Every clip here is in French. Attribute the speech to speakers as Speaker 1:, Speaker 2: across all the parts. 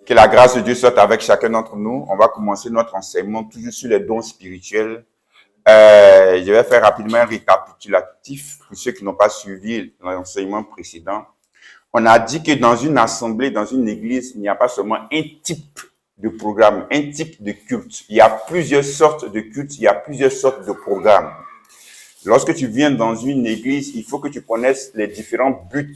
Speaker 1: Que la grâce de Dieu soit avec chacun d'entre nous. On va commencer notre enseignement toujours sur les dons spirituels. Je vais faire rapidement un récapitulatif pour ceux qui n'ont pas suivi l'enseignement précédent. On a dit que dans une assemblée, dans une église, il n'y a pas seulement un type de programme, un type de culte. Il y a plusieurs sortes de cultes, il y a plusieurs sortes de programmes. Lorsque tu viens dans une église, il faut que tu connaisses les différents buts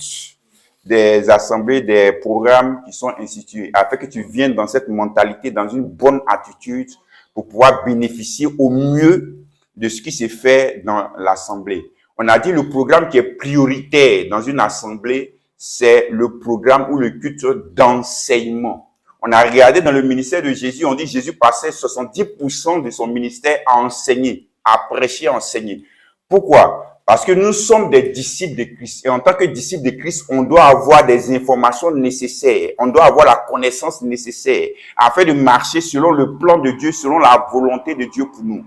Speaker 1: des assemblées, des programmes qui sont institués, afin que tu viennes dans cette mentalité, dans une bonne attitude, pour pouvoir bénéficier au mieux de ce qui s'est fait dans l'assemblée. On a dit le programme qui est prioritaire dans une assemblée, c'est le programme ou le culte d'enseignement. On a regardé dans le ministère de Jésus, on dit que Jésus passait 70% de son ministère à enseigner, à prêcher, à enseigner. Pourquoi? Parce que nous sommes des disciples de Christ. Et en tant que disciples de Christ, on doit avoir des informations nécessaires. On doit avoir la connaissance nécessaire afin de marcher selon le plan de Dieu, selon la volonté de Dieu pour nous.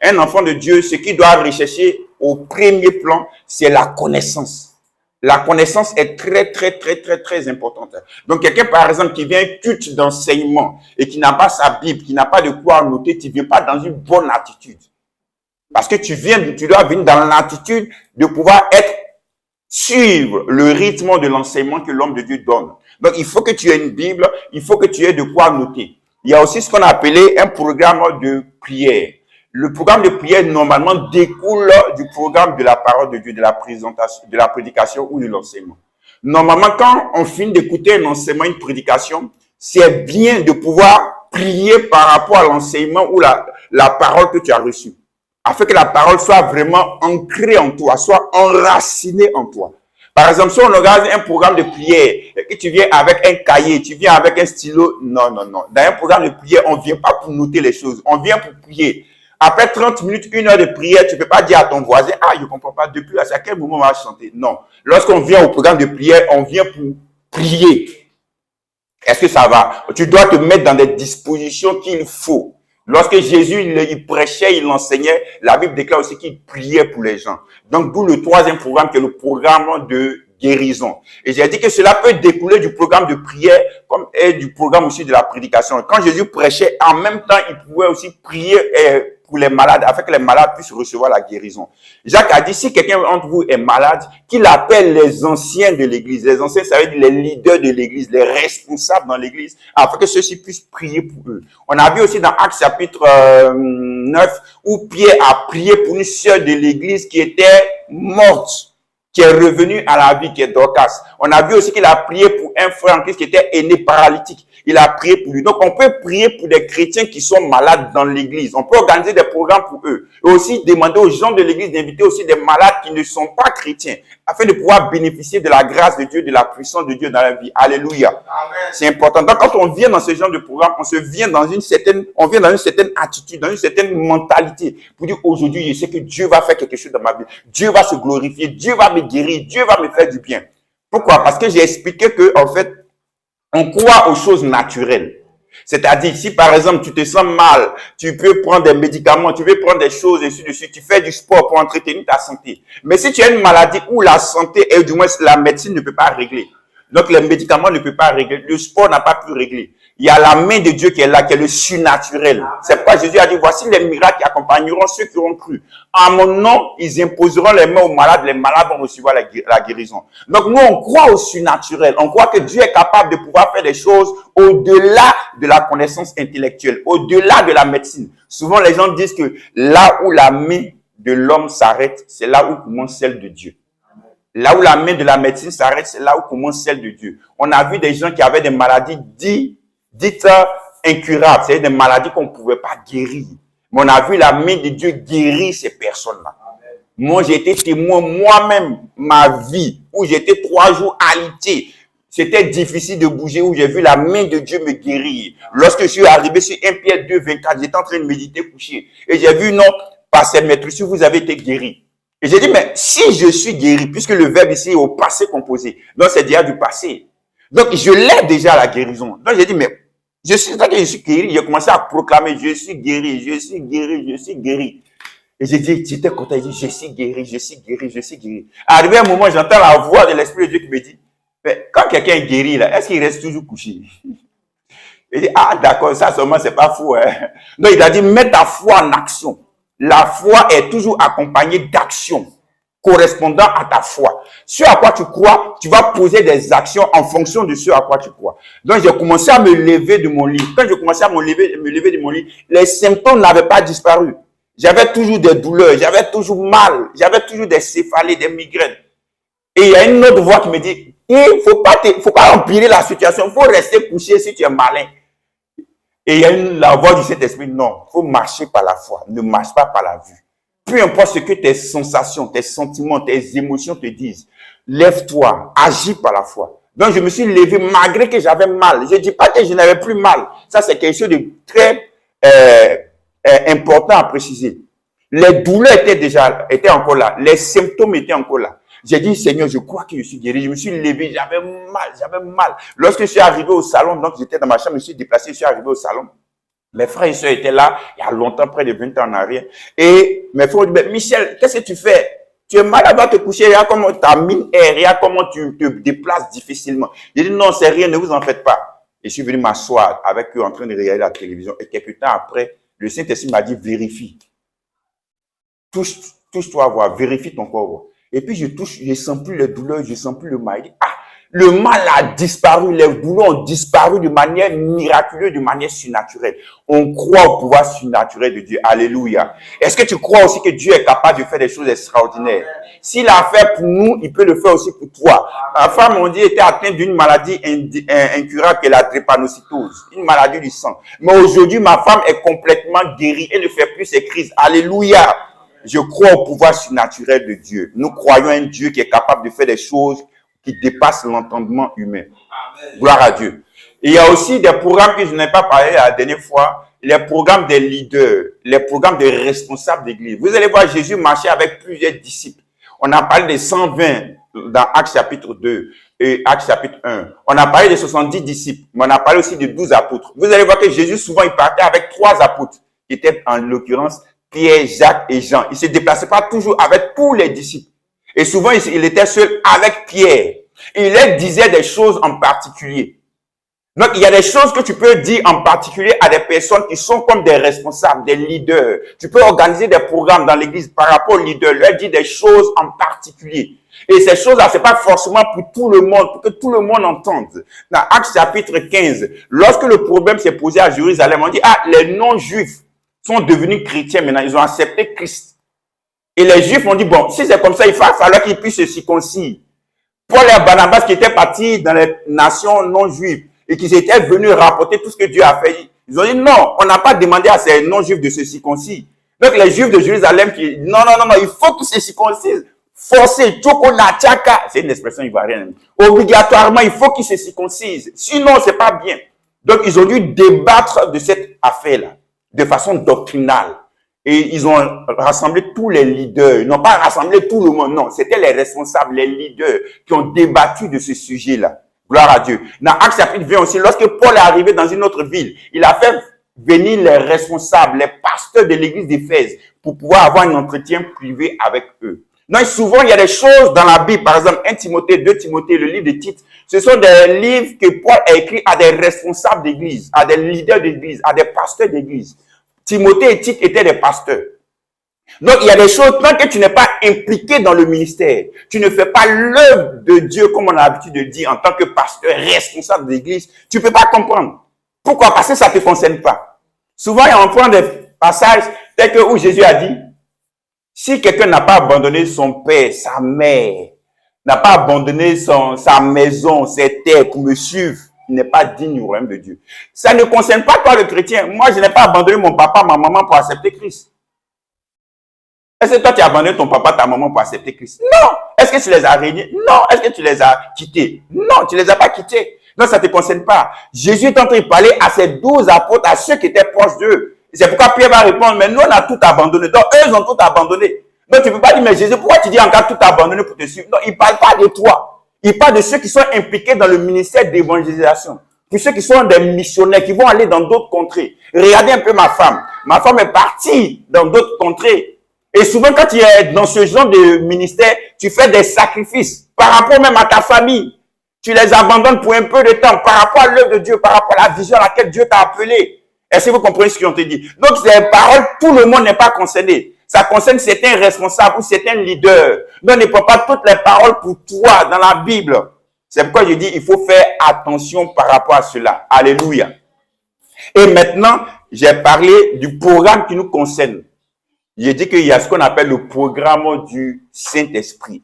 Speaker 1: Un enfant de Dieu, ce qu'il doit rechercher au premier plan, c'est la connaissance. La connaissance est très importante. Donc, quelqu'un, par exemple, qui vient culte d'enseignement et qui n'a pas sa Bible, qui n'a pas de quoi noter, tu ne viens pas dans une bonne attitude. Parce que tu dois venir dans l'attitude de pouvoir suivre le rythme de l'enseignement que l'homme de Dieu donne. Donc, il faut que tu aies une Bible, il faut que tu aies de quoi noter. Il y a aussi ce qu'on a appelé un programme de prière. Le programme de prière, normalement, découle du programme de la parole de Dieu, de la présentation, de la prédication ou de l'enseignement. Normalement, quand on finit d'écouter un enseignement, une prédication, c'est bien de pouvoir prier par rapport à l'enseignement ou la parole que tu as reçue, afin que la parole soit vraiment ancrée en toi, soit enracinée en toi. Par exemple, si on regarde un programme de prière, et que tu viens avec un cahier, tu viens avec un stylo, non. Dans un programme de prière, on ne vient pas pour noter les choses, on vient pour prier. Après 30 minutes, 1 heure de prière, tu ne peux pas dire à ton voisin, « Ah, je ne comprends pas, depuis à quel moment on va chanter ?» Non. Lorsqu'on vient au programme de prière, on vient pour prier. Est-ce que ça va? Tu dois te mettre dans des dispositions qu'il faut. Lorsque Jésus il prêchait, il enseignait, la Bible déclare aussi qu'il priait pour les gens. Donc, d'où le troisième programme qui est le programme de guérison. Et j'ai dit que cela peut découler du programme de prière comme et du programme aussi de la prédication. Quand Jésus prêchait, en même temps, il pouvait aussi prier pour les malades, afin que les malades puissent recevoir la guérison. Jacques a dit, si quelqu'un d'entre vous est malade, qu'il appelle les anciens de l'église. Les anciens, ça veut dire les leaders de l'église, les responsables dans l'église, afin que ceux-ci puissent prier pour eux. On a vu aussi dans Actes chapitre 9, où Pierre a prié pour une sœur de l'église qui était morte, qui est revenue à la vie, qui est Dorcas. On a vu aussi qu'il a prié pour un frère en Christ qui était aîné paralytique. Il a prié pour lui. Donc, on peut prier pour des chrétiens qui sont malades dans l'église. On peut organiser des programmes pour eux. Et aussi demander aux gens de l'église d'inviter aussi des malades qui ne sont pas chrétiens, afin de pouvoir bénéficier de la grâce de Dieu, de la puissance de Dieu dans la vie. Alléluia. C'est important. Donc, quand on vient dans ce genre de programme, on vient dans une certaine attitude, dans une certaine mentalité, pour dire aujourd'hui, je sais que Dieu va faire quelque chose dans ma vie. Dieu va se glorifier. Dieu va me guérir. Dieu va me faire du bien. Pourquoi? Parce que j'ai expliqué que, en fait, on croit aux choses naturelles. C'est-à-dire, si par exemple, tu te sens mal, tu peux prendre des médicaments, tu peux prendre des choses, et ainsi de suite. Tu fais du sport pour entretenir ta santé. Mais si tu as une maladie où la santé, et du moins la médecine ne peut pas régler, donc les médicaments ne peuvent pas régler, le sport n'a pas pu régler. Il y a la main de Dieu qui est là, qui est le surnaturel. C'est pourquoi Jésus a dit, voici les miracles qui accompagneront ceux qui auront cru. En mon nom, ils imposeront les mains aux malades, les malades vont recevoir la guérison. Donc nous, on croit au surnaturel. On croit que Dieu est capable de pouvoir faire des choses au-delà de la connaissance intellectuelle, au-delà de la médecine. Souvent, les gens disent que là où la main de l'homme s'arrête, c'est là où commence celle de Dieu. Là où la main de la médecine s'arrête, c'est là où commence celle de Dieu. On a vu des gens qui avaient des maladies dites incurables, c'est-à-dire des maladies qu'on ne pouvait pas guérir. Mais on a vu la main de Dieu guérir ces personnes-là. Moi, j'ai été témoin moi-même, ma vie, où j'étais 3 jours alité. C'était difficile de bouger, où j'ai vu la main de Dieu me guérir. Lorsque je suis arrivé sur 1 Pierre 2, 24, j'étais en train de méditer couché. Et j'ai vu, non, pasteur maître, si vous avez été guéri. Et j'ai dit, mais si je suis guéri, puisque le verbe ici est au passé composé, donc c'est déjà du passé. Donc, je l'ai déjà la guérison. Donc, j'ai dit, mais je suis guéri. J'ai commencé à proclamer, je suis guéri, je suis guéri, je suis guéri. Et j'ai dit, j'étais content, j'ai dit, je suis guéri, je suis guéri, je suis guéri. Arrivé un moment, j'entends la voix de l'Esprit de Dieu qui me dit, mais quand quelqu'un est guéri, là, est-ce qu'il reste toujours couché? Il dit, ah d'accord, ça seulement c'est pas fou. Hein. Donc il a dit, mets ta foi en action. La foi est toujours accompagnée d'actions correspondant à ta foi. Ce à quoi tu crois, tu vas poser des actions en fonction de ce à quoi tu crois. Donc j'ai commencé à me lever de mon lit. Quand j'ai commencé à me lever de mon lit, les symptômes n'avaient pas disparu. J'avais toujours des douleurs, j'avais toujours mal, j'avais toujours des céphalées, des migraines. Et il y a une autre voix qui me dit, il faut pas empirer la situation, il faut rester couché si tu es malin. Et il y a la voix du Saint-Esprit, non, il faut marcher par la foi, ne marche pas par la vue. Peu importe ce que tes sensations, tes sentiments, tes émotions te disent, lève-toi, agis par la foi. Donc je me suis levé malgré que j'avais mal. Je ne dis pas que je n'avais plus mal. Ça c'est quelque chose de très important à préciser. Les douleurs étaient encore là. Les symptômes étaient encore là. J'ai dit, Seigneur, je crois que je suis guéri. Je me suis levé, j'avais mal. Lorsque je suis arrivé au salon, donc j'étais dans ma chambre, je me suis déplacé, je suis arrivé au salon. Mes frères et sœurs étaient là, il y a longtemps, près de 20 ans en arrière. Et mes frères ont dit, Michel, qu'est-ce que tu fais? Tu es malade, va te coucher, regarde comment ta mine est, regarde comment tu te déplaces difficilement. J'ai dit, non, c'est rien, ne vous en faites pas. Et je suis venu m'asseoir avec eux en train de regarder la télévision. Et quelques temps après, le Saint-Esprit m'a dit, vérifie. Touche-toi à voir, vérifie ton corps. Et puis je touche, je ne sens plus les douleurs, je ne sens plus le mal. Il dit, ah, le mal a disparu, les douleurs ont disparu de manière miraculeuse, de manière surnaturelle. On croit au pouvoir surnaturel de Dieu. Alléluia. Est-ce que tu crois aussi que Dieu est capable de faire des choses extraordinaires? S'il a fait pour nous, il peut le faire aussi pour toi. Ma femme, on dit, était atteinte d'une maladie incurable qui est la drépanocytose, une maladie du sang. Mais aujourd'hui, ma femme est complètement guérie et ne fait plus ses crises. Alléluia. Je crois au pouvoir surnaturel de Dieu. Nous croyons un Dieu qui est capable de faire des choses qui dépassent l'entendement humain. Amen. Gloire à Dieu. Et il y a aussi des programmes que je n'ai pas parlé la dernière fois, les programmes des leaders, les programmes des responsables d'église. Vous allez voir Jésus marcher avec plusieurs disciples. On a parlé des 120 dans Actes chapitre 2 et Actes chapitre 1. On a parlé des 70 disciples, mais on a parlé aussi de 12 apôtres. Vous allez voir que Jésus, souvent, il partait avec 3 apôtres, qui étaient en l'occurrence Pierre, Jacques et Jean. Il ne se déplaçait pas toujours avec tous les disciples. Et souvent, il était seul avec Pierre. Et il leur disait des choses en particulier. Donc, il y a des choses que tu peux dire en particulier à des personnes qui sont comme des responsables, des leaders. Tu peux organiser des programmes dans l'église par rapport aux leaders, leur dire des choses en particulier. Et ces choses-là, c'est pas forcément pour tout le monde, pour que tout le monde entende. Dans Actes chapitre 15, lorsque le problème s'est posé à Jérusalem, on dit, ah, les non-juifs sont devenus chrétiens maintenant, ils ont accepté Christ. Et les Juifs ont dit, bon, si c'est comme ça, il va falloir qu'ils puissent se circoncire. Paul et Barnabas qui étaient partis dans les nations non-juives et qui étaient venus rapporter tout ce que Dieu a fait, ils ont dit, non, on n'a pas demandé à ces non-juifs de se circoncire. Donc les Juifs de Jérusalem qui non, il faut qu'ils se circoncisent. Forcé, c'est une expression ivoirienne. Obligatoirement, il faut qu'ils se circoncisent. Sinon, c'est pas bien. Donc, ils ont dû débattre de cette affaire-là de façon doctrinale. Et ils ont rassemblé tous les leaders. Ils n'ont pas rassemblé tout le monde, non. C'était les responsables, les leaders qui ont débattu de ce sujet-là. Gloire à Dieu. Dans Actes chapitre 20 aussi, lorsque Paul est arrivé dans une autre ville, il a fait venir les responsables, les pasteurs de l'église d'Éphèse pour pouvoir avoir un entretien privé avec eux. Donc souvent, il y a des choses dans la Bible, par exemple 1 Timothée, 2 Timothée, le livre de Tite. Ce sont des livres que Paul a écrits à des responsables d'église, à des leaders d'église, à des pasteurs d'église. Timothée et Tite étaient des pasteurs. Donc, il y a des choses, tant que tu n'es pas impliqué dans le ministère, tu ne fais pas l'œuvre de Dieu, comme on a l'habitude de dire, en tant que pasteur responsable d'église, tu ne peux pas comprendre. Pourquoi? Parce que ça ne te concerne pas. Souvent, on prend des passages tels que où Jésus a dit, si quelqu'un n'a pas abandonné son père, sa mère, n'a pas abandonné sa maison, ses terres pour me suivre, il n'est pas digne du royaume de Dieu. Ça ne concerne pas toi le chrétien. Moi, je n'ai pas abandonné mon papa, ma maman pour accepter Christ. Est-ce que toi, tu as abandonné ton papa, ta maman pour accepter Christ? Non. Est-ce que tu les as réunis? Non. Est-ce que tu les as quittés? Non, tu ne les as pas quittés. Donc, ça ne te concerne pas. Jésus est en train de parler à ses 12 apôtres, à ceux qui étaient proches d'eux. C'est pourquoi Pierre va répondre, mais nous, on a tout abandonné. Donc, eux, ils ont tout abandonné. Donc, tu ne peux pas dire, mais Jésus, pourquoi tu dis encore tout abandonné pour te suivre? Non, il ne parle pas de toi. Il parle de ceux qui sont impliqués dans le ministère d'évangélisation. Pour ceux qui sont des missionnaires, qui vont aller dans d'autres contrées. Regardez un peu ma femme. Ma femme est partie dans d'autres contrées. Et souvent, quand tu es dans ce genre de ministère, tu fais des sacrifices par rapport même à ta famille. Tu les abandonnes pour un peu de temps par rapport à l'œuvre de Dieu, par rapport à la vision à laquelle Dieu t'a appelé. Est-ce que vous comprenez ce qu'on te dit? Donc, ces paroles, tout le monde n'est pas concerné. Ça concerne certains responsables ou certains leaders. Donc, ne prends pas toutes les paroles pour toi dans la Bible. C'est pourquoi je dis, il faut faire attention par rapport à cela. Alléluia. Et maintenant, j'ai parlé du programme qui nous concerne. J'ai dit qu'il y a ce qu'on appelle le programme du Saint-Esprit.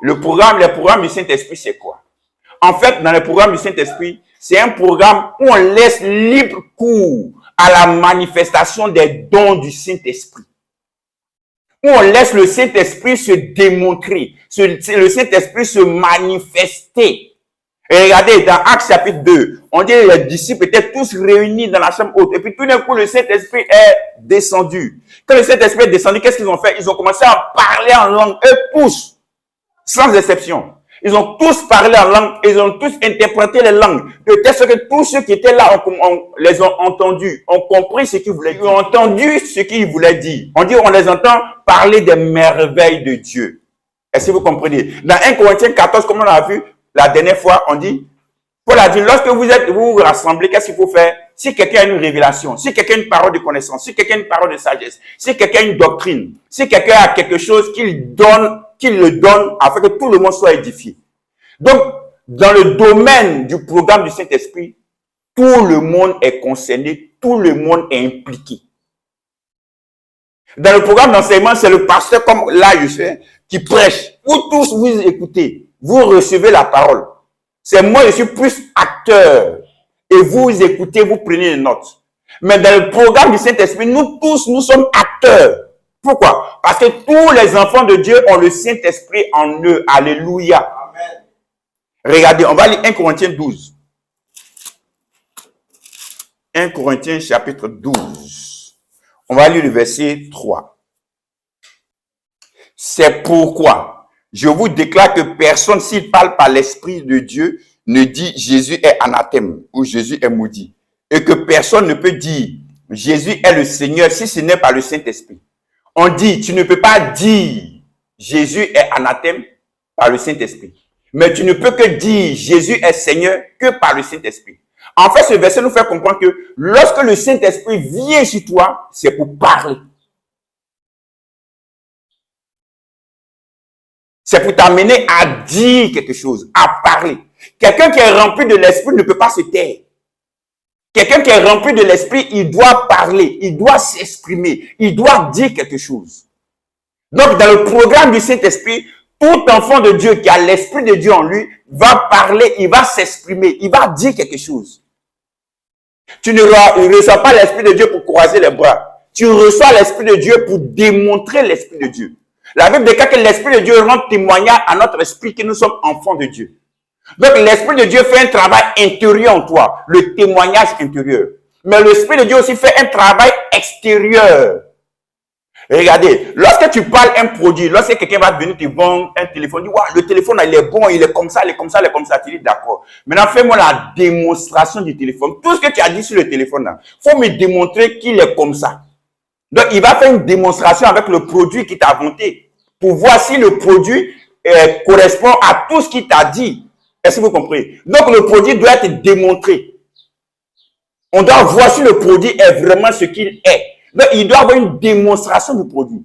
Speaker 1: Les programmes du Saint-Esprit, c'est quoi? En fait, dans le programme du Saint-Esprit, c'est un programme où on laisse libre cours à la manifestation des dons du Saint-Esprit. Où on laisse le Saint-Esprit se démontrer, le Saint-Esprit se manifester. Et regardez, dans Actes chapitre 2, on dit que les disciples étaient tous réunis dans la chambre haute. Et puis tout d'un coup, le Saint-Esprit est descendu. Quand le Saint-Esprit est descendu, qu'est-ce qu'ils ont fait? Ils ont commencé à parler en langue, eux tous, sans exception. Ils ont tous parlé en langue, ils ont tous interprété les langues. De telle sorte que tous ceux qui étaient là les ont entendus, ont compris ce qu'ils voulaient dire. Ils ont entendu ce qu'ils voulaient dire. On dit, on les entend parler des merveilles de Dieu. Est-ce que vous comprenez? Dans 1 Corinthiens 14, comme on l'a vu la dernière fois, on dit, Paul a dit, lorsque vous vous rassemblez, qu'est-ce qu'il faut faire? Si quelqu'un a une révélation, si quelqu'un a une parole de connaissance, si quelqu'un a une parole de sagesse, si quelqu'un a une doctrine, si quelqu'un a quelque chose qu'il le donne afin que tout le monde soit édifié. Donc, dans le domaine du programme du Saint-Esprit, tout le monde est concerné, tout le monde est impliqué. Dans le programme d'enseignement, c'est le pasteur, comme là je fais, qui prêche. Vous tous, vous écoutez, vous recevez la parole. C'est moi, je suis plus acteur. Et vous écoutez, vous prenez les notes. Mais dans le programme du Saint-Esprit, nous tous, nous sommes acteurs. Pourquoi? Parce que tous les enfants de Dieu ont le Saint-Esprit en eux. Alléluia. Amen. Regardez, on va lire 1 Corinthiens 12. 1 Corinthiens chapitre 12. On va lire le verset 3. C'est pourquoi je vous déclare que personne, s'il parle par l'Esprit de Dieu, ne dit Jésus est anathème ou Jésus est maudit. Et que personne ne peut dire Jésus est le Seigneur si ce n'est par le Saint-Esprit. On dit, tu ne peux pas dire Jésus est anathème par le Saint-Esprit. Mais tu ne peux que dire Jésus est Seigneur que par le Saint-Esprit. En fait, ce verset nous fait comprendre que lorsque le Saint-Esprit vient sur toi, c'est pour parler. C'est pour t'amener à dire quelque chose, à parler. Quelqu'un qui est rempli de l'Esprit ne peut pas se taire. Quelqu'un qui est rempli de l'Esprit, il doit parler, il doit s'exprimer, il doit dire quelque chose. Donc, dans le programme du Saint-Esprit, tout enfant de Dieu qui a l'Esprit de Dieu en lui va parler, il va s'exprimer, il va dire quelque chose. Tu ne reçois pas l'Esprit de Dieu pour croiser les bras. Tu reçois l'Esprit de Dieu pour démontrer l'Esprit de Dieu. La Bible déclare que l'Esprit de Dieu rend témoignage à notre esprit que nous sommes enfants de Dieu. Donc, l'Esprit de Dieu fait un travail intérieur en toi, le témoignage intérieur. Mais l'Esprit de Dieu aussi fait un travail extérieur. Regardez, lorsque tu parles un produit, lorsque quelqu'un va venir te vendre un téléphone, tu dis, wow, le téléphone, il est bon, il est comme ça, il est comme ça, il est comme ça. Tu dis, d'accord. Maintenant, fais-moi la démonstration du téléphone. Tout ce que tu as dit sur le téléphone, il faut me démontrer qu'il est comme ça. Donc, il va faire une démonstration avec le produit qu'il t'a vanté pour voir si le produit correspond à tout ce qu'il t'a dit. Est-ce que vous comprenez? Donc, le produit doit être démontré. On doit voir si le produit est vraiment ce qu'il est. Donc, il doit avoir une démonstration du produit.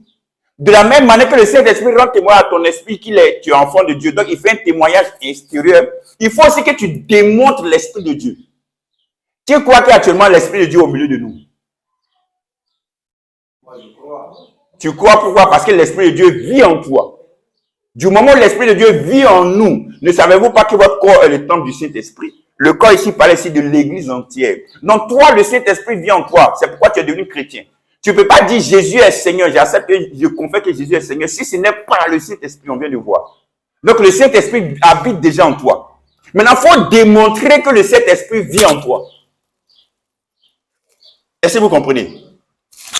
Speaker 1: De la même manière que le Saint-Esprit rend témoignage à ton esprit tu es enfant de Dieu. Donc, il fait un témoignage extérieur. Il faut aussi que tu démontres l'Esprit de Dieu. Tu crois qu'actuellement l'Esprit de Dieu est au milieu de nous? Tu crois pourquoi? Parce que l'Esprit de Dieu vit en toi. Du moment où l'Esprit de Dieu vit en nous, ne savez-vous pas que votre corps est le temple du Saint-Esprit? Le corps ici parle ici de l'Église entière. Donc toi, le Saint-Esprit vit en toi. C'est pourquoi tu es devenu chrétien. Tu ne peux pas dire Jésus est Seigneur. J'accepte que je confesse que Jésus est Seigneur. Si ce n'est pas le Saint-Esprit, on vient de voir. Donc le Saint-Esprit habite déjà en toi. Maintenant, il faut démontrer que le Saint-Esprit vit en toi. Est-ce que vous comprenez?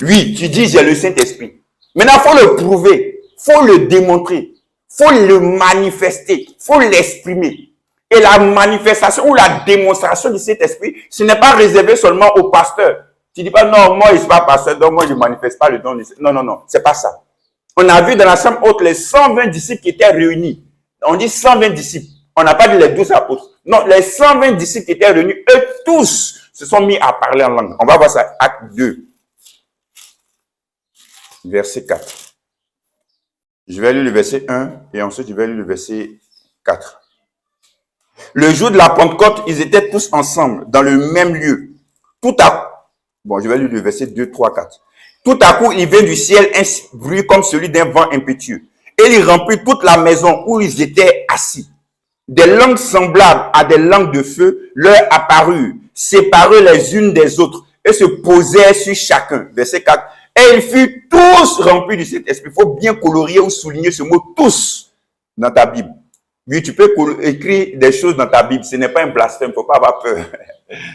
Speaker 1: Oui, tu dis j'ai le Saint-Esprit. Maintenant, il faut le prouver. Il faut le démontrer. Il faut le manifester. Il faut l'exprimer. Et la manifestation ou la démonstration du Saint-Esprit, ce n'est pas réservé seulement au pasteur. Tu dis pas, non, moi, je ne suis pas pasteur, donc moi, je ne manifeste pas le don du Saint-Esprit. Non, non, non, c'est pas ça. On a vu dans la chambre haute les 120 disciples qui étaient réunis. On dit 120 disciples. On n'a pas dit les 12 apôtres. Non, les 120 disciples qui étaient réunis, eux tous se sont mis à parler en langue. On va voir ça, acte 2, verset 4. Je vais lire le verset 1 et ensuite je vais lire le verset 4. Le jour de la Pentecôte, ils étaient tous ensemble dans le même lieu. Tout à bon, je vais lire le verset 2, 3, 4. Tout à coup, il vint du ciel un bruit comme celui d'un vent impétueux. Et il remplit toute la maison où ils étaient assis. Des langues semblables à des langues de feu leur apparurent, séparées les unes des autres, et se posèrent sur chacun. Verset 4. Et ils furent tous remplis du Saint-Esprit. Il faut bien colorier ou souligner ce mot tous dans ta Bible. Oui, tu peux écrire des choses dans ta Bible. Ce n'est pas un blasphème, il ne faut pas avoir peur.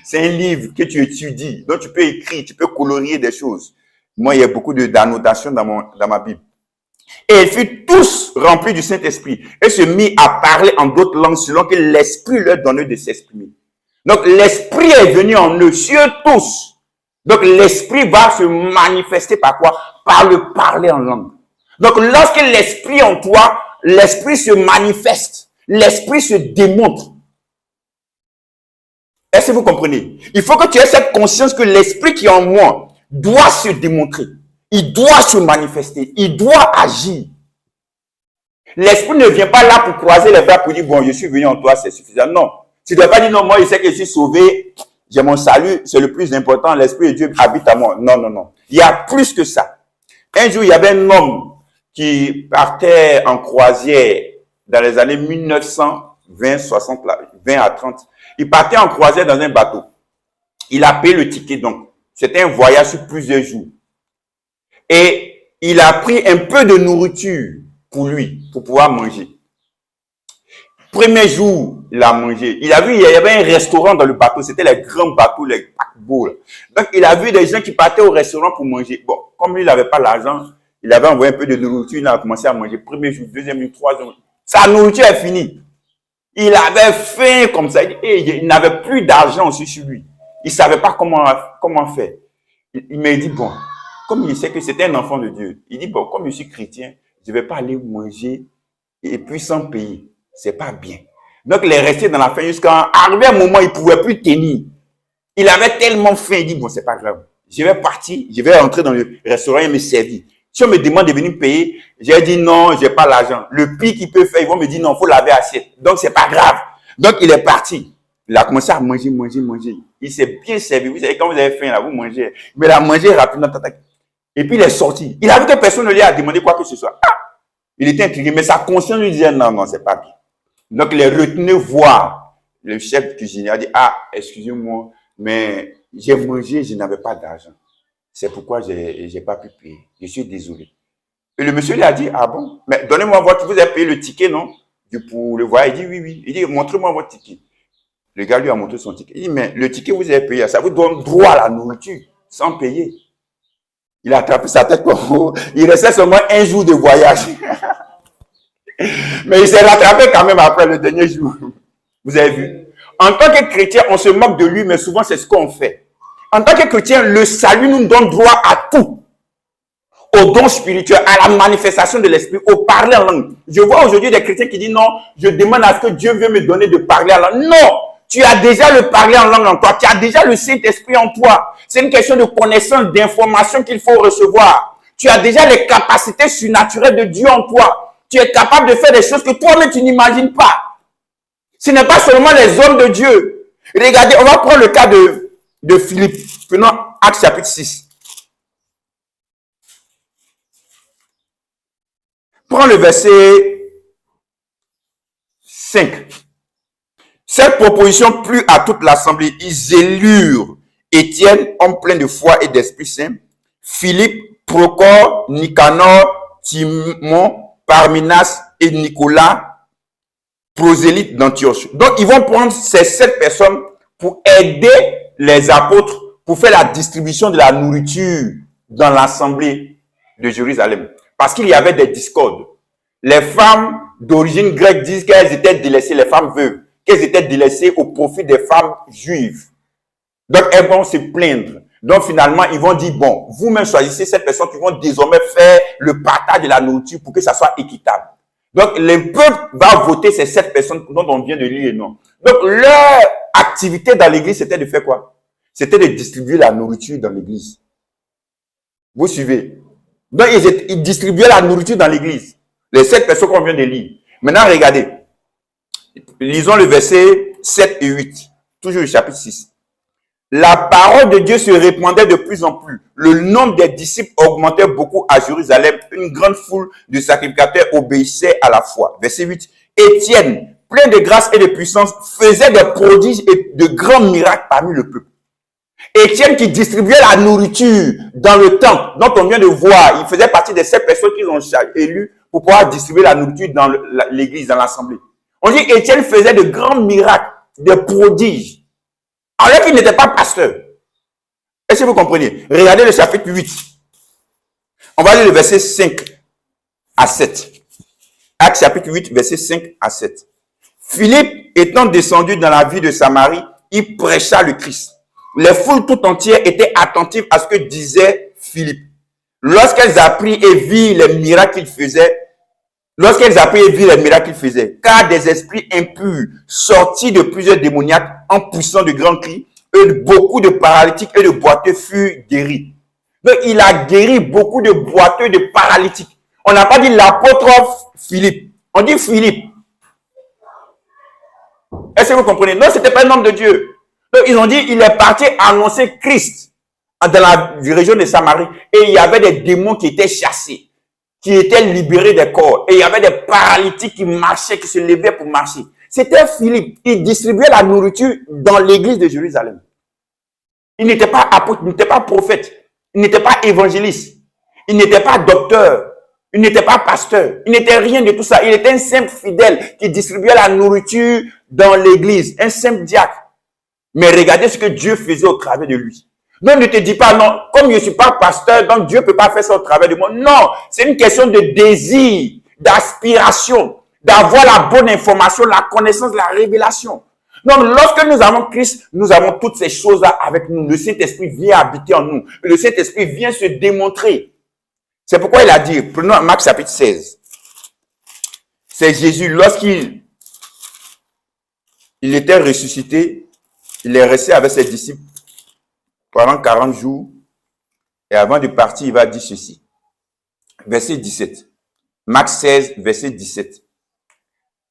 Speaker 1: C'est un livre que tu étudies. Donc, tu peux écrire, tu peux colorier des choses. Moi, il y a beaucoup d'annotations dans ma Bible. Et ils furent tous remplis du Saint-Esprit et se mit à parler en d'autres langues selon que l'Esprit leur donnait de s'exprimer. Donc, l'Esprit est venu en eux, sur tous. Donc, l'Esprit va se manifester par quoi? Par le parler en langue. Donc, lorsque l'Esprit en toi, l'Esprit se manifeste, l'Esprit se démontre. Est-ce que vous comprenez? Il faut que tu aies cette conscience que l'Esprit qui est en moi doit se démontrer. Il doit se manifester. Il doit agir. L'Esprit ne vient pas là pour croiser les bras pour dire, bon, je suis venu en toi, c'est suffisant. Non. Tu ne dois pas dire, non, moi, je sais que je suis sauvé. J'ai mon salut. C'est le plus important. L'Esprit de Dieu habite à moi. Non, non, non. Il y a plus que ça. Un jour, il y avait un homme qui partait en croisière dans les années 1920, 60, 20 à 30. Il partait en croisière dans un bateau. Il a payé le ticket, donc. C'était un voyage sur plusieurs jours. Et il a pris un peu de nourriture pour lui, pour pouvoir manger. Premier jour, il a mangé. Il a vu, il y avait un restaurant dans le bateau. C'était les grands bateaux, les paquebots. Donc, il a vu des gens qui partaient au restaurant pour manger. Bon, comme lui, il n'avait pas l'argent, il avait envoyé un peu de nourriture. Il a commencé à manger. Premier jour, deuxième jour, troisième jour. Sa nourriture est finie. Il avait faim comme ça. Il n'avait plus d'argent aussi sur lui. Il ne savait pas comment faire. Il m'a dit, bon, comme il sait que c'était un enfant de Dieu, il dit, bon, comme je suis chrétien, je ne vais pas aller manger et puis sans payer. C'est pas bien. Donc, il est resté dans la faim jusqu'à arrivé un moment, il ne pouvait plus tenir. Il avait tellement faim, il dit, bon, c'est pas grave. Je vais partir, je vais rentrer dans le restaurant et me servir. Si on me demande de venir payer, j'ai dit non, j'ai pas l'argent. Le pire qu'il peut faire, ils vont me dire non, faut laver assiette. Donc, c'est pas grave. Donc, il est parti. Il a commencé à manger. Il s'est bien servi. Vous savez, quand vous avez faim, là, vous mangez. Mais il a mangé rapidement. Et puis, il est sorti. Il a vu que personne ne lui a demandé quoi que ce soit. Ah! Il était intrigué, mais sa conscience lui disait non, non, c'est pas bien. Donc, il est retenu voir. Le chef cuisinier a dit, ah, excusez-moi, mais j'ai mangé, je n'avais pas d'argent. C'est pourquoi j'ai pas pu payer. Je suis désolé. Et le monsieur lui a dit, ah bon, mais donnez-moi votre, vous avez payé le ticket, non? Pour le voyage. Il dit, oui, oui. Il dit, montrez-moi votre ticket. Le gars lui a montré son ticket. Il dit, mais le ticket vous avez payé, ça vous donne droit à la nourriture, sans payer. Il a attrapé sa tête comme il restait seulement un jour de voyage. Mais il s'est rattrapé quand même après le dernier jour. Vous avez vu? En tant que chrétien, on se moque de lui, mais souvent c'est ce qu'on fait. En tant que chrétien, le salut nous donne droit à tout. Au don spirituel, à la manifestation de l'esprit, au parler en langue. Je vois aujourd'hui des chrétiens qui disent non, je demande à ce que Dieu veut me donner de parler en langue. Non! Tu as déjà le parler en langue en toi. Tu as déjà le Saint-Esprit en toi. C'est une question de connaissance, d'information qu'il faut recevoir. Tu as déjà les capacités surnaturelles de Dieu en toi. Tu es capable de faire des choses que toi-même tu n'imagines pas. Ce n'est pas seulement les hommes de Dieu. Regardez, on va prendre le cas de Philippe. Prenons Actes chapitre 6. Prends le verset 5. Cette proposition plut à toute l'assemblée. Ils élurent Étienne, homme plein de foi et d'Esprit Saint, Philippe, Procor, Nicanor, Timon, Parminas et Nicolas, prosélytes d'Antioche. Donc, ils vont prendre ces 7 personnes pour aider les apôtres pour faire la distribution de la nourriture dans l'assemblée de Jérusalem. Parce qu'il y avait des discordes. Les femmes d'origine grecque disent qu'elles étaient délaissées, les femmes veuves, qu'elles étaient délaissées au profit des femmes juives. Donc, elles vont se plaindre. Donc, finalement, ils vont dire, bon, vous-même choisissez cette personne qui vont désormais faire le partage de la nourriture pour que ça soit équitable. Donc, le peuple va voter ces 7 personnes dont on vient de lire les noms. Donc, leur activité dans l'église, c'était de faire quoi? C'était de distribuer la nourriture dans l'église. Vous suivez? Donc, ils distribuaient la nourriture dans l'église. Les 7 personnes qu'on vient de lire. Maintenant, regardez. Lisons le verset 7 et 8. Toujours le chapitre 6. La parole de Dieu se répandait de plus en plus. Le nombre des disciples augmentait beaucoup à Jérusalem. Une grande foule de sacrificateurs obéissait à la foi. Verset 8. Étienne, plein de grâce et de puissance, faisait des prodiges et de grands miracles parmi le peuple. Étienne qui distribuait la nourriture dans le temple, dont on vient de voir, il faisait partie de ces personnes qu'ils ont élues pour pouvoir distribuer la nourriture dans l'église, dans l'assemblée. On dit Étienne faisait de grands miracles, de prodiges, alors qu'il n'était pas pasteur. Est-ce que vous comprenez? Regardez le chapitre 8. On va lire le verset 5 à 7. Actes chapitre 8, verset 5 à 7. Philippe étant descendu dans la ville de Samarie, il prêcha le Christ. Les foules tout entières étaient attentives à ce que disait Philippe. Lorsqu'elles apprirent et virent les miracles qu'il faisait, car des esprits impurs sortis de plusieurs démoniaques en poussant de grands cris, et beaucoup de paralytiques et de boiteux furent guéris. Donc, il a guéri beaucoup de boiteux, de paralytiques. On n'a pas dit l'apôtre Philippe. On dit Philippe. Est-ce que vous comprenez? Non, c'était pas un homme de Dieu. Donc, ils ont dit, il est parti annoncer Christ dans la région de Samarie. Et il y avait des démons qui étaient chassés, qui étaient libérés des corps. Et il y avait des paralytiques qui marchaient, qui se levaient pour marcher. C'était Philippe. Il distribuait la nourriture dans l'église de Jérusalem. Il n'était pas apôtre, il n'était pas prophète, il n'était pas évangéliste, il n'était pas docteur, il n'était pas pasteur, il n'était rien de tout ça. Il était un simple fidèle qui distribuait la nourriture dans l'église, un simple diacre. Mais regardez ce que Dieu faisait au travers de lui. Donc ne te dis pas, non, comme je ne suis pas pasteur, donc Dieu ne peut pas faire ça au travers de moi. Non, c'est une question de désir, d'aspiration, d'avoir la bonne information, la connaissance, la révélation. Donc, lorsque nous avons Christ, nous avons toutes ces choses-là avec nous. Le Saint-Esprit vient habiter en nous. Le Saint-Esprit vient se démontrer. C'est pourquoi il a dit, prenons Marc chapitre 16. C'est Jésus, lorsqu'il était ressuscité, il est resté avec ses disciples pendant 40 jours. Et avant de partir, il va dire ceci. Verset 17. Marc 16, verset 17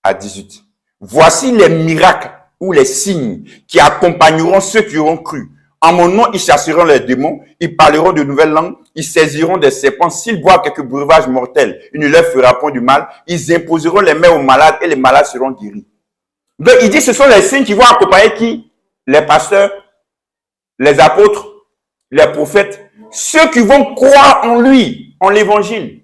Speaker 1: à 18. Voici les miracles ou les signes qui accompagneront ceux qui auront cru. En mon nom, ils chasseront les démons, ils parleront de nouvelles langues, ils saisiront des serpents. S'ils boivent quelques breuvages mortels, il ne leur fera point du mal. Ils imposeront les mains aux malades et les malades seront guéris. Donc, il dit ce sont les signes qui vont accompagner qui? Les pasteurs, les apôtres, les prophètes, ceux qui vont croire en lui, en l'évangile.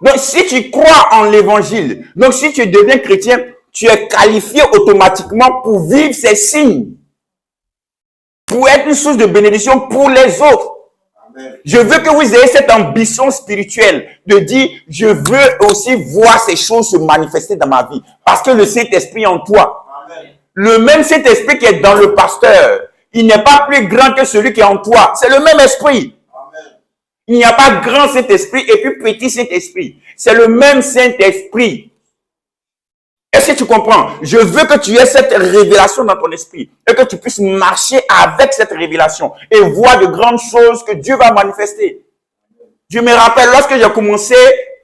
Speaker 1: Donc, si tu crois en l'évangile, donc si tu deviens chrétien, tu es qualifié automatiquement pour vivre ces signes, pour être une source de bénédiction pour les autres. Amen. Je veux que vous ayez cette ambition spirituelle de dire, je veux aussi voir ces choses se manifester dans ma vie, parce que le Saint-Esprit est en toi. Amen. Le même Saint-Esprit qui est dans le pasteur, il n'est pas plus grand que celui qui est en toi. C'est le même esprit. Amen. Il n'y a pas grand Saint-Esprit et puis petit Saint-Esprit. C'est le même Saint-Esprit. Est-ce que tu comprends? Je veux que tu aies cette révélation dans ton esprit et que tu puisses marcher avec cette révélation et voir de grandes choses que Dieu va manifester. Je me rappelle, lorsque j'ai commencé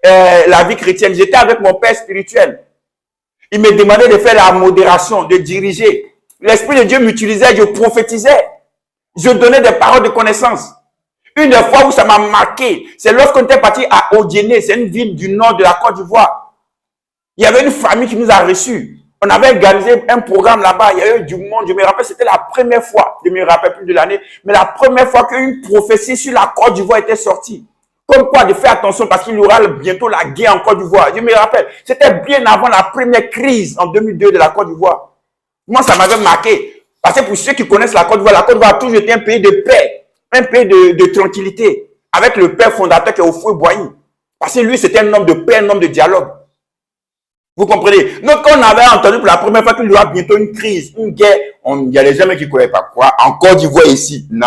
Speaker 1: la vie chrétienne, j'étais avec mon père spirituel. Il me demandait de faire la modération, de diriger. L'Esprit de Dieu m'utilisait, je prophétisais. Je donnais des paroles de connaissance. Une des fois où ça m'a marqué, c'est lorsqu'on était parti à Odiéné, c'est une ville du nord de la Côte d'Ivoire. Il y avait une famille qui nous a reçus. On avait organisé un programme là-bas. Il y a eu du monde. Je me rappelle, c'était la première fois. Je ne me rappelle plus de l'année. Mais la première fois qu'une prophétie sur la Côte d'Ivoire était sortie. Comme quoi, de faire attention parce qu'il y aura bientôt la guerre en Côte d'Ivoire. Je me rappelle, c'était bien avant la première crise en 2002 de la Côte d'Ivoire. Moi, ça m'avait marqué. Parce que pour ceux qui connaissent la Côte d'Ivoire a toujours été un pays de paix. Un pays de tranquillité. Avec le père fondateur qui est Houphouët-Boigny. Parce que lui, c'était un homme de paix, un homme de dialogue. Vous comprenez? Donc, quand on avait entendu pour la première fois qu'il y aura bientôt une crise, une guerre, il y a des gens qui ne croyaient pas. Quoi? En Côte d'Ivoire ici? Non,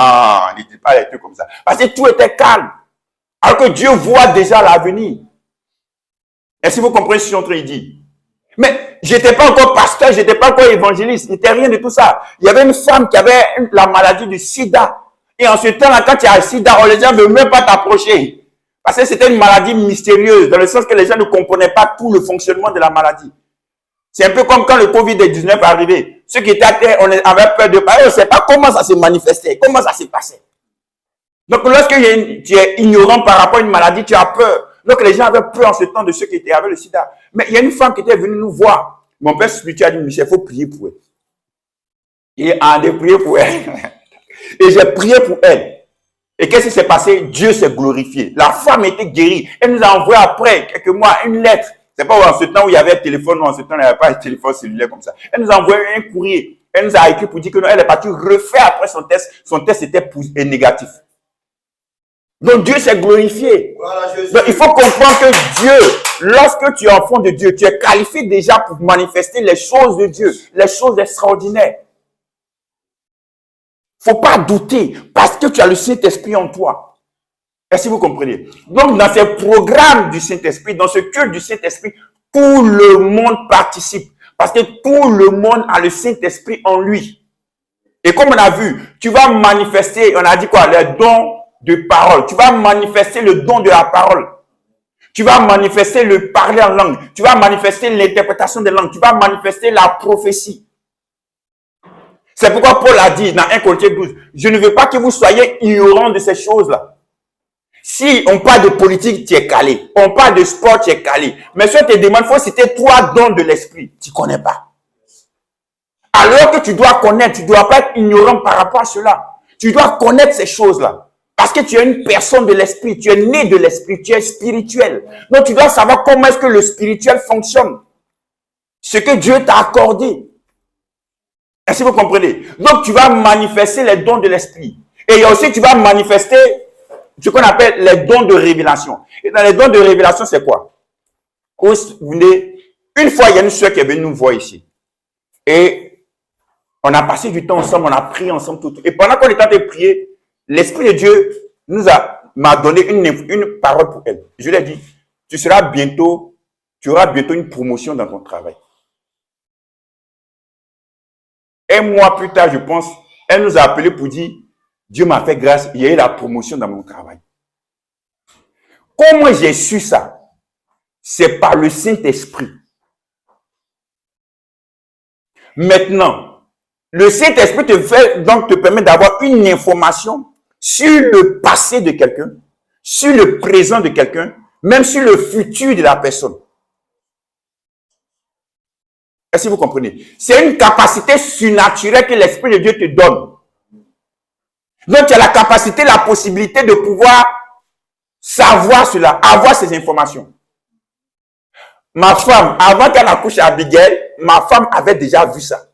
Speaker 1: ne dites pas des trucs comme ça. Parce que tout était calme. Alors que Dieu voit déjà l'avenir. Est-ce que vous comprenez ce que je suis en train de dire? Mais j'étais pas encore pasteur, j'étais pas encore évangéliste, n'était rien de tout ça. Il y avait une femme qui avait la maladie du sida. Et en ce temps-là, quand tu as le sida, les gens ne veulent même pas t'approcher. Parce que c'était une maladie mystérieuse, dans le sens que les gens ne comprenaient pas tout le fonctionnement de la maladie. C'est un peu comme quand le Covid-19 est arrivé. Ceux qui étaient à terre, on avait peur de parler, on ne sait pas comment ça s'est manifesté, comment ça s'est passé. Donc, lorsque tu es ignorant par rapport à une maladie, tu as peur. Donc, les gens avaient peur en ce temps de ceux qui étaient avec le sida. Mais il y a une femme qui était venue nous voir. Mon père spirituel a dit, Michel, il faut prier pour elle. Et a prié pour elle. Et j'ai prié pour elle. Et qu'est-ce qui s'est passé? Dieu s'est glorifié. La femme était guérie. Elle nous a envoyé après, quelques mois, une lettre. C'est pas en ce temps où il y avait un téléphone, ou en ce temps où il n'y avait pas un téléphone cellulaire comme ça. Elle nous a envoyé un courrier. Elle nous a écrit pour dire que non, elle est partie refaire après son test. Son test était négatif. Donc Dieu s'est glorifié. Voilà, donc il faut comprendre que Dieu, lorsque tu es enfant de Dieu, tu es qualifié déjà pour manifester les choses de Dieu, les choses extraordinaires. Il ne faut pas douter parce que tu as le Saint-Esprit en toi. Est-ce que vous comprenez? Donc dans ces programmes du Saint-Esprit, dans ce culte du Saint-Esprit, tout le monde participe parce que tout le monde a le Saint-Esprit en lui. Et comme on a vu, tu vas manifester, on a dit quoi? Les dons de parole. Tu vas manifester le don de la parole. Tu vas manifester le parler en langue. Tu vas manifester l'interprétation des langues. Tu vas manifester la prophétie. C'est pourquoi Paul a dit dans 1 Corinthiens 12, je ne veux pas que vous soyez ignorants de ces choses-là. Si on parle de politique, tu es calé. On parle de sport, tu es calé. Mais si on te demande, il faut citer 3 dons de l'esprit. Tu ne connais pas. Alors que tu dois connaître, tu ne dois pas être ignorant par rapport à cela. Tu dois connaître ces choses-là. Parce que tu es une personne de l'esprit, tu es né de l'esprit, tu es spirituel. Donc tu dois savoir comment est-ce que le spirituel fonctionne. Ce que Dieu t'a accordé. Est-ce que vous comprenez? Donc tu vas manifester les dons de l'esprit. Et aussi tu vas manifester ce qu'on appelle les dons de révélation. Et dans les dons de révélation, c'est quoi? Une fois, il y a une soeur qui est venue nous voir ici. Et on a passé du temps ensemble, on a prié ensemble tout. Et pendant qu'on était en train de prier, l'Esprit de Dieu m'a donné une parole pour elle. Je lui ai dit, tu auras bientôt une promotion dans ton travail. Un mois plus tard, je pense, elle nous a appelé pour dire, Dieu m'a fait grâce, il y a eu la promotion dans mon travail. Comment j'ai su ça? C'est par le Saint-Esprit. Maintenant, le Saint-Esprit te permet d'avoir une information sur le passé de quelqu'un, sur le présent de quelqu'un, même sur le futur de la personne. Est-ce que vous comprenez? C'est une capacité surnaturelle que l'Esprit de Dieu te donne. Donc, tu as la capacité, la possibilité de pouvoir savoir cela, avoir ces informations. Ma femme, avant qu'elle accouche à Abigail, ma femme avait déjà vu ça.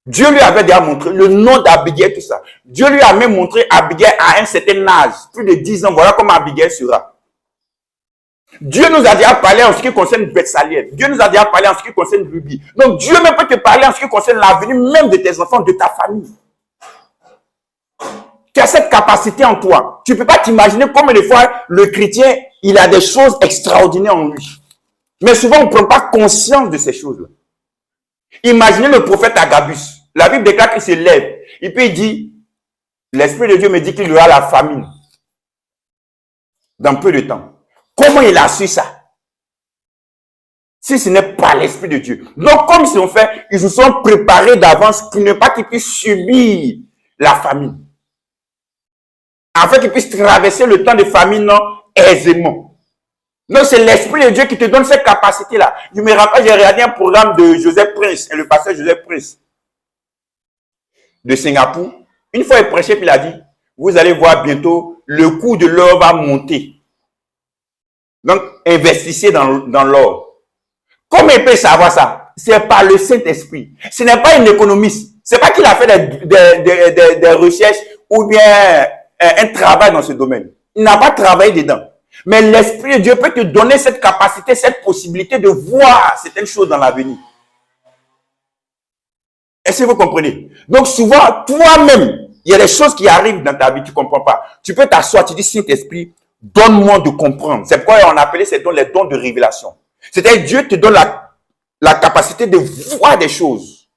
Speaker 1: Dieu lui avait déjà montré le nom d'Abigail, tout ça. Dieu lui a même montré Abigail à un certain âge, plus de 10 ans. Voilà comment Abigail sera. Dieu nous a déjà parlé en ce qui concerne Bethsaliel. Dieu nous a déjà parlé en ce qui concerne Ruby. Donc Dieu même peut te parler en ce qui concerne l'avenir même de tes enfants, de ta famille. Tu as cette capacité en toi. Tu ne peux pas t'imaginer combien de fois le chrétien, il a des choses extraordinaires en lui. Mais souvent, on ne prend pas conscience de ces choses-là. Imaginez le prophète Agabus. La Bible déclare qu'il se lève. Et puis il dit, l'Esprit de Dieu me dit qu'il y aura la famine dans peu de temps. Comment il a su ça? Si ce n'est pas l'Esprit de Dieu. Donc, comme ils ont fait, ils se sont préparés d'avance pour ne pas qu'ils puissent subir la famine. Afin qu'ils puissent traverser le temps de famine aisément. Donc, c'est l'Esprit de Dieu qui te donne cette capacité-là. Je me rappelle, j'ai regardé un programme de Joseph Prince, et le pasteur Joseph Prince de Singapour. Une fois, il prêchait, puis il a dit, vous allez voir bientôt, le coût de l'or va monter. Donc, investissez dans l'or. Comment il peut savoir ça? C'est par le Saint-Esprit. Ce n'est pas un économiste. Ce n'est pas qu'il a fait des recherches ou bien un travail dans ce domaine. Il n'a pas travaillé dedans. Mais l'Esprit de Dieu peut te donner cette capacité, cette possibilité de voir certaines choses dans l'avenir. Est-ce que vous comprenez? Donc souvent, toi-même, il y a des choses qui arrivent dans ta vie, tu ne comprends pas. Tu peux t'asseoir, tu dis, Saint-Esprit, donne-moi de comprendre. C'est pourquoi on appelait ces dons les dons de révélation. C'est-à-dire Dieu te donne la capacité de voir des choses,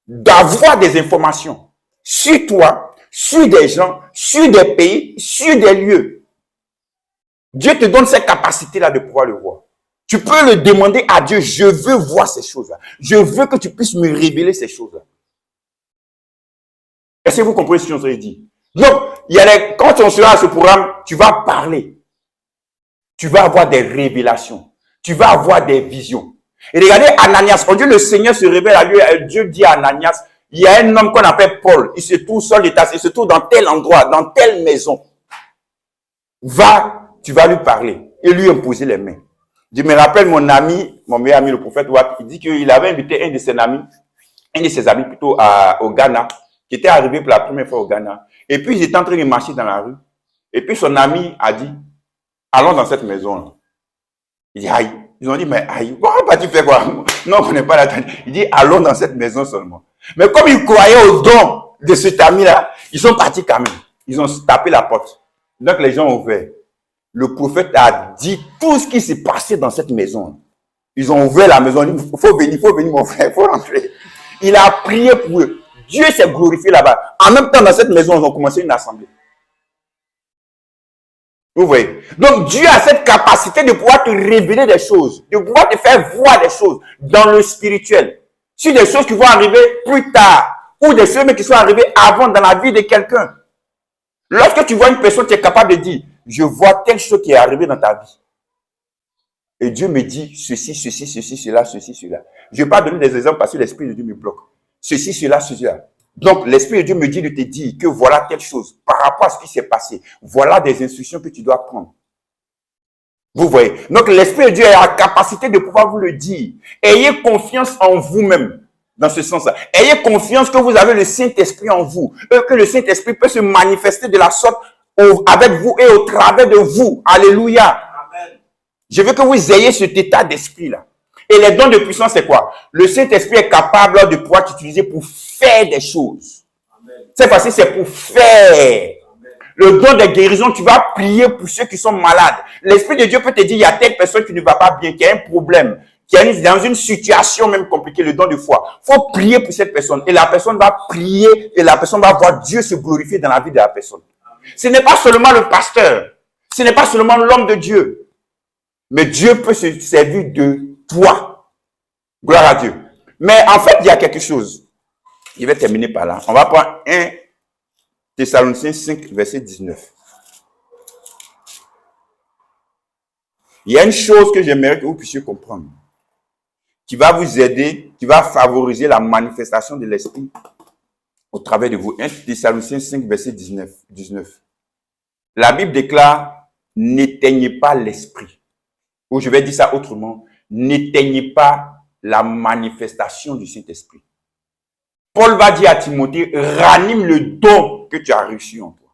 Speaker 1: d'avoir des informations sur toi, sur des gens, sur des pays, sur des lieux. Dieu te donne cette capacité-là de pouvoir le voir. Tu peux le demander à Dieu, je veux voir ces choses-là. Je veux que tu puisses me révéler ces choses-là. Est-ce que vous comprenez ce que je vous ai dit? Donc, quand on sera à ce programme, tu vas parler. Tu vas avoir des révélations. Tu vas avoir des visions. Et regardez Ananias, quand Dieu le Seigneur se révèle à lui, Dieu dit à Ananias, il y a un homme qu'on appelle Paul, il se trouve seul d'état, il se trouve dans tel endroit, dans telle maison. Va, tu vas lui parler et lui imposer les mains. Je me rappelle mon ami, mon meilleur ami, le prophète Watt, il dit qu'il avait invité un de ses amis plutôt au Ghana, qui était arrivé pour la première fois au Ghana. Et puis, ils étaient en train de marcher dans la rue. Et puis, son ami a dit, allons dans cette maison-là. Il dit, aïe. Ils ont dit, mais aïe, pourquoi tu fais quoi? Non, on n'est pas là. Il dit, allons dans cette maison seulement. Mais comme ils croyaient aux dons de cet ami-là, ils sont partis quand même. Ils ont tapé la porte. Donc, les gens ont ouvert. Le prophète a dit tout ce qui s'est passé dans cette maison. Ils ont ouvert la maison. Il dit, faut venir, mon frère, il faut rentrer. Il a prié pour eux. Dieu s'est glorifié là-bas. En même temps, dans cette maison, ils ont commencé une assemblée. Vous voyez? Donc, Dieu a cette capacité de pouvoir te révéler des choses, de pouvoir te faire voir des choses dans le spirituel. Sur des choses qui vont arriver plus tard, ou des choses qui sont arrivées avant dans la vie de quelqu'un. Lorsque tu vois une personne, tu es capable de dire, je vois telle chose qui est arrivée dans ta vie. Et Dieu me dit ceci, ceci, ceci, cela, ceci, cela. Je ne vais pas donner des exemples parce que l'Esprit de Dieu me bloque. Ceci, cela, cela. Donc, l'Esprit de Dieu me dit de te dire que voilà telle chose par rapport à ce qui s'est passé. Voilà des instructions que tu dois prendre. Vous voyez? Donc, l'Esprit de Dieu a la capacité de pouvoir vous le dire. Ayez confiance en vous-même. Dans ce sens-là. Ayez confiance que vous avez le Saint-Esprit en vous. Et que le Saint-Esprit peut se manifester de la sorte avec vous et au travers de vous. Alléluia. Amen. Je veux que vous ayez cet état d'esprit-là. Et les dons de puissance, c'est quoi? Le Saint-Esprit est capable de pouvoir t'utiliser pour faire des choses. Cette fois-ci, c'est pour faire. Amen. Le don de guérison, tu vas prier pour ceux qui sont malades. L'Esprit de Dieu peut te dire, il y a telle personne qui ne va pas bien, qui a un problème, qui est dans une situation même compliquée, le don de foi. Il faut prier pour cette personne. Et la personne va prier et la personne va voir Dieu se glorifier dans la vie de la personne. Ce n'est pas seulement le pasteur. Ce n'est pas seulement l'homme de Dieu. Mais Dieu peut se servir de toi. Gloire à Dieu. Mais en fait, il y a quelque chose. Je vais terminer par là. On va prendre 1 Thessaloniciens 5, verset 19. Il y a une chose que j'aimerais que vous puissiez comprendre, qui va vous aider, qui va favoriser la manifestation de l'Esprit au travers de vous. 1 Thessaloniciens 5, verset 19. La Bible déclare, n'éteignez pas l'Esprit. Ou je vais dire ça autrement, n'éteignez pas la manifestation du Saint-Esprit. Paul va dire à Timothée, ranime le don que tu as reçu en toi.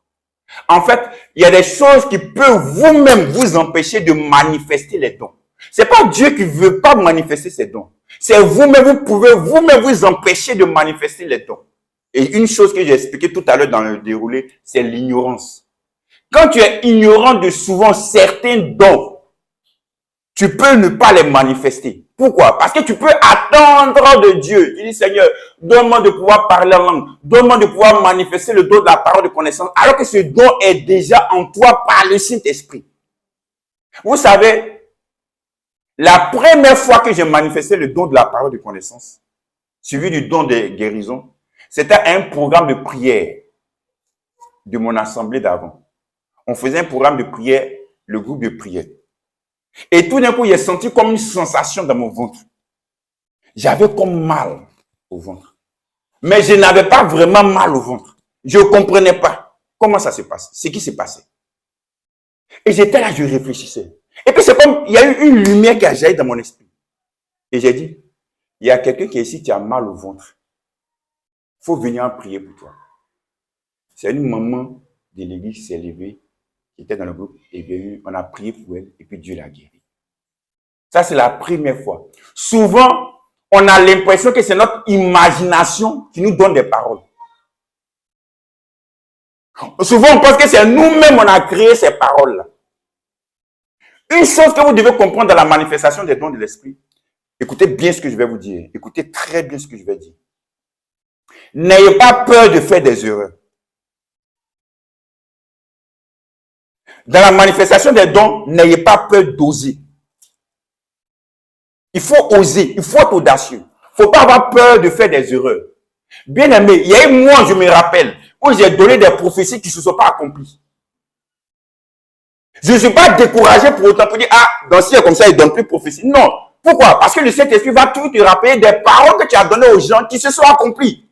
Speaker 1: En fait, il y a des choses qui peuvent vous-même vous empêcher de manifester les dons. C'est pas Dieu qui veut pas manifester ses dons. C'est vous-même, vous pouvez vous-même vous empêcher de manifester les dons. Et une chose que j'ai expliqué tout à l'heure dans le déroulé, c'est l'ignorance. Quand tu es ignorant de souvent certains dons, tu peux ne pas les manifester. Pourquoi? Parce que tu peux attendre de Dieu. Tu dis, Seigneur, donne-moi de pouvoir parler en langue. Donne-moi de pouvoir manifester le don de la parole de connaissance. Alors que ce don est déjà en toi par le Saint-Esprit. Vous savez, la première fois que j'ai manifesté le don de la parole de connaissance, suivi du don de guérison, c'était un programme de prière de mon assemblée d'avant. On faisait un programme de prière, le groupe de prière. Et tout d'un coup, j'ai senti comme une sensation dans mon ventre. J'avais comme mal au ventre. Mais je n'avais pas vraiment mal au ventre. Je ne comprenais pas comment ça se passe, ce qui s'est passé. Et j'étais là, je réfléchissais. Et puis c'est comme, il y a eu une lumière qui a jailli dans mon esprit. Et j'ai dit, il y a quelqu'un qui est ici, qui a mal au ventre. Il faut venir en prier pour toi. C'est une maman de l'église qui s'est levée, qui était dans le groupe, et bien, on a prié pour elle, et puis Dieu l'a guérie. Ça, c'est la première fois. Souvent, on a l'impression que c'est notre imagination qui nous donne des paroles. Souvent, on pense que c'est nous-mêmes, on a créé ces paroles-là. Une chose que vous devez comprendre dans la manifestation des dons de l'esprit, écoutez bien ce que je vais vous dire. Écoutez très bien ce que je vais dire. N'ayez pas peur de faire des erreurs. Dans la manifestation des dons, n'ayez pas peur d'oser. Il faut oser, il faut être audacieux. Il ne faut pas avoir peur de faire des erreurs. Bien aimé, il y a un mois, je me rappelle, où j'ai donné des prophéties qui ne se sont pas accomplies. Je ne suis pas découragé pour autant pour dire, ah, dans ce comme ça, il ne donne plus de prophéties. Non. Pourquoi? Parce que le Saint-Esprit va toujours te rappeler des paroles que tu as données aux gens qui se sont accomplies.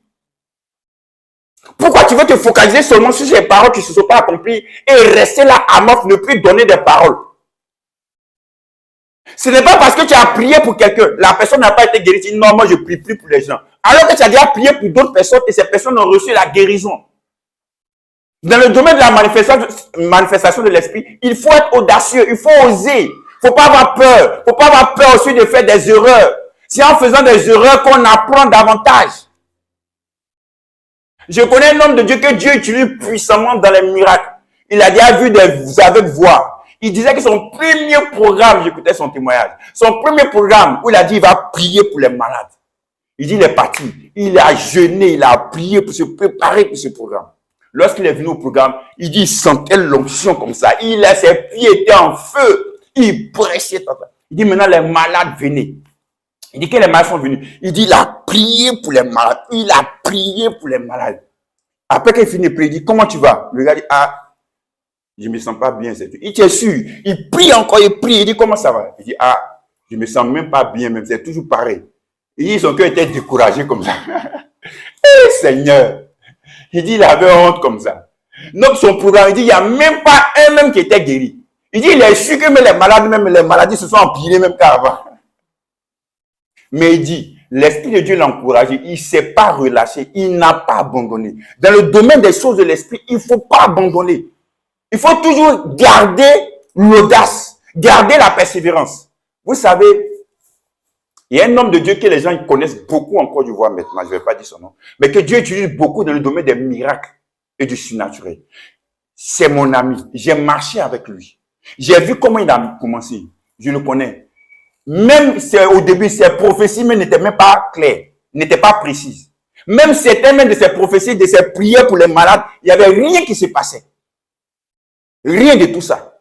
Speaker 1: Pourquoi tu veux te focaliser seulement sur ces paroles qui ne se sont pas accomplies et rester là à mort, ne plus donner des paroles? Ce n'est pas parce que tu as prié pour quelqu'un, la personne n'a pas été guérie, tu dis non, moi je ne prie plus pour les gens. Alors que tu as déjà prié pour d'autres personnes et ces personnes ont reçu la guérison. Dans le domaine de la manifestation de l'esprit, il faut être audacieux, il faut oser. Il ne faut pas avoir peur. Il ne faut pas avoir peur aussi de faire des erreurs. C'est en faisant des erreurs qu'on apprend davantage. Je connais un homme de Dieu que Dieu utilise puissamment dans les miracles. Il a déjà vu des aveugles voir. Il disait que son premier programme, j'écoutais son témoignage, son premier programme où il a dit il va prier pour les malades. Il dit il est parti, il a jeûné, il a prié pour se préparer pour ce programme. Lorsqu'il est venu au programme, il dit il sentait l'onction comme ça. Ses pieds étaient en feu. Il pressait. Il dit maintenant les malades venaient. Il dit que les malades sont venus. Il dit il a prié pour les malades. Il a prié pour les malades. Après qu'il finit de prier, il dit comment tu vas? Le gars dit ah, je ne me sens pas bien. Il était sûr. Il prie encore, il prie. Il dit comment ça va? Il dit ah, je ne me sens même pas bien, même c'est toujours pareil. Il dit son cœur était découragé comme ça. Eh Seigneur! Il dit il avait honte comme ça. Donc son programme, il dit il n'y a même pas un même qui était guéri. Il dit il est sûr que même les maladies se sont empirées même qu'avant. Mais il dit, l'Esprit de Dieu l'a encouragé, il ne s'est pas relâché, il n'a pas abandonné. Dans le domaine des choses de l'Esprit, il ne faut pas abandonner. Il faut toujours garder l'audace, garder la persévérance. Vous savez, il y a un homme de Dieu que les gens connaissent beaucoup en Côte d'Ivoire maintenant, je ne vais pas dire son nom, mais que Dieu utilise beaucoup dans le domaine des miracles et du surnaturel. C'est mon ami, j'ai marché avec lui. J'ai vu comment il a commencé, je le connais. Même au début, ses prophéties n'étaient même pas claires, n'étaient pas précises. Même certaines de ses prophéties, de ses prières pour les malades, il n'y avait rien qui se passait. Rien de tout ça.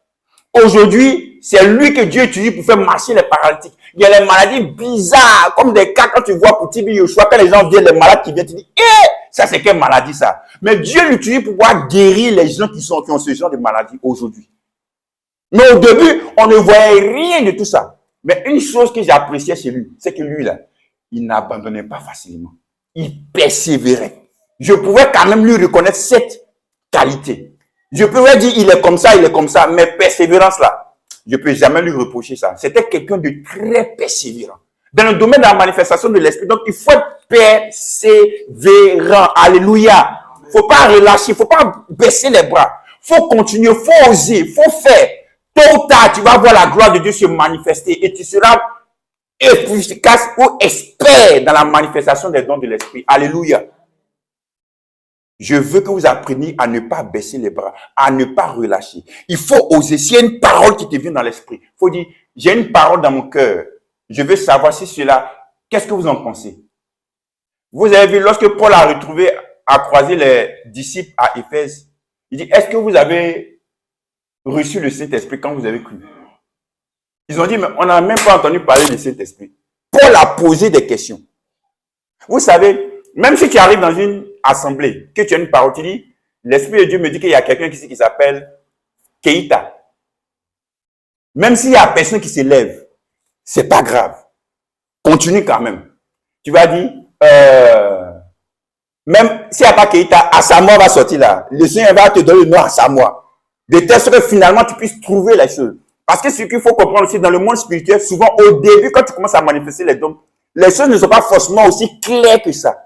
Speaker 1: Aujourd'hui, c'est lui que Dieu utilise pour faire marcher les paralytiques. Il y a les maladies bizarres, comme des cas quand tu vois pour Tibi Yoshua, quand les gens viennent, les malades qui viennent, tu dis, ça c'est quelle maladie ça? Mais Dieu l'utilise pour pouvoir guérir les gens qui ont ce genre de maladie aujourd'hui. Mais au début, on ne voyait rien de tout ça. Mais une chose que j'appréciais chez lui, c'est que lui, là, il n'abandonnait pas facilement. Il persévérait. Je pouvais quand même lui reconnaître cette qualité. Je pouvais dire, il est comme ça, mais persévérance, là, je ne peux jamais lui reprocher ça. C'était quelqu'un de très persévérant. Dans le domaine de la manifestation de l'esprit, donc il faut être persévérant. Alléluia. Il ne faut pas relâcher, il ne faut pas baisser les bras. Il faut continuer, il faut oser, il faut faire. Tôt ou tard, tu vas voir la gloire de Dieu se manifester et tu seras efficace ou expert dans la manifestation des dons de l'esprit. Alléluia. Je veux que vous appreniez à ne pas baisser les bras, à ne pas relâcher. Il faut oser. S'il y a une parole qui te vient dans l'esprit, il faut dire, j'ai une parole dans mon cœur. Je veux savoir si cela, qu'est-ce que vous en pensez? Vous avez vu, lorsque Paul a croisé les disciples à Éphèse, il dit, est-ce que vous avez reçu le Saint-Esprit quand vous avez cru? Ils ont dit, mais on n'a même pas entendu parler du Saint-Esprit. Paul a posé des questions. Vous savez, même si tu arrives dans une assemblée, que tu as une parole, tu dis, l'Esprit de Dieu me dit qu'il y a quelqu'un qui s'appelle Keïta. Même s'il y a personne qui s'élève, c'est pas grave. Continue quand même. Tu vas dire, même s'il n'y a pas Keïta, Asamoah va sortir là. Le Seigneur va te donner le nom Asamoah. De telle sorte que finalement tu puisses trouver les choses. Parce que ce qu'il faut comprendre aussi dans le monde spirituel, souvent au début, quand tu commences à manifester les dons, les choses ne sont pas forcément aussi claires que ça.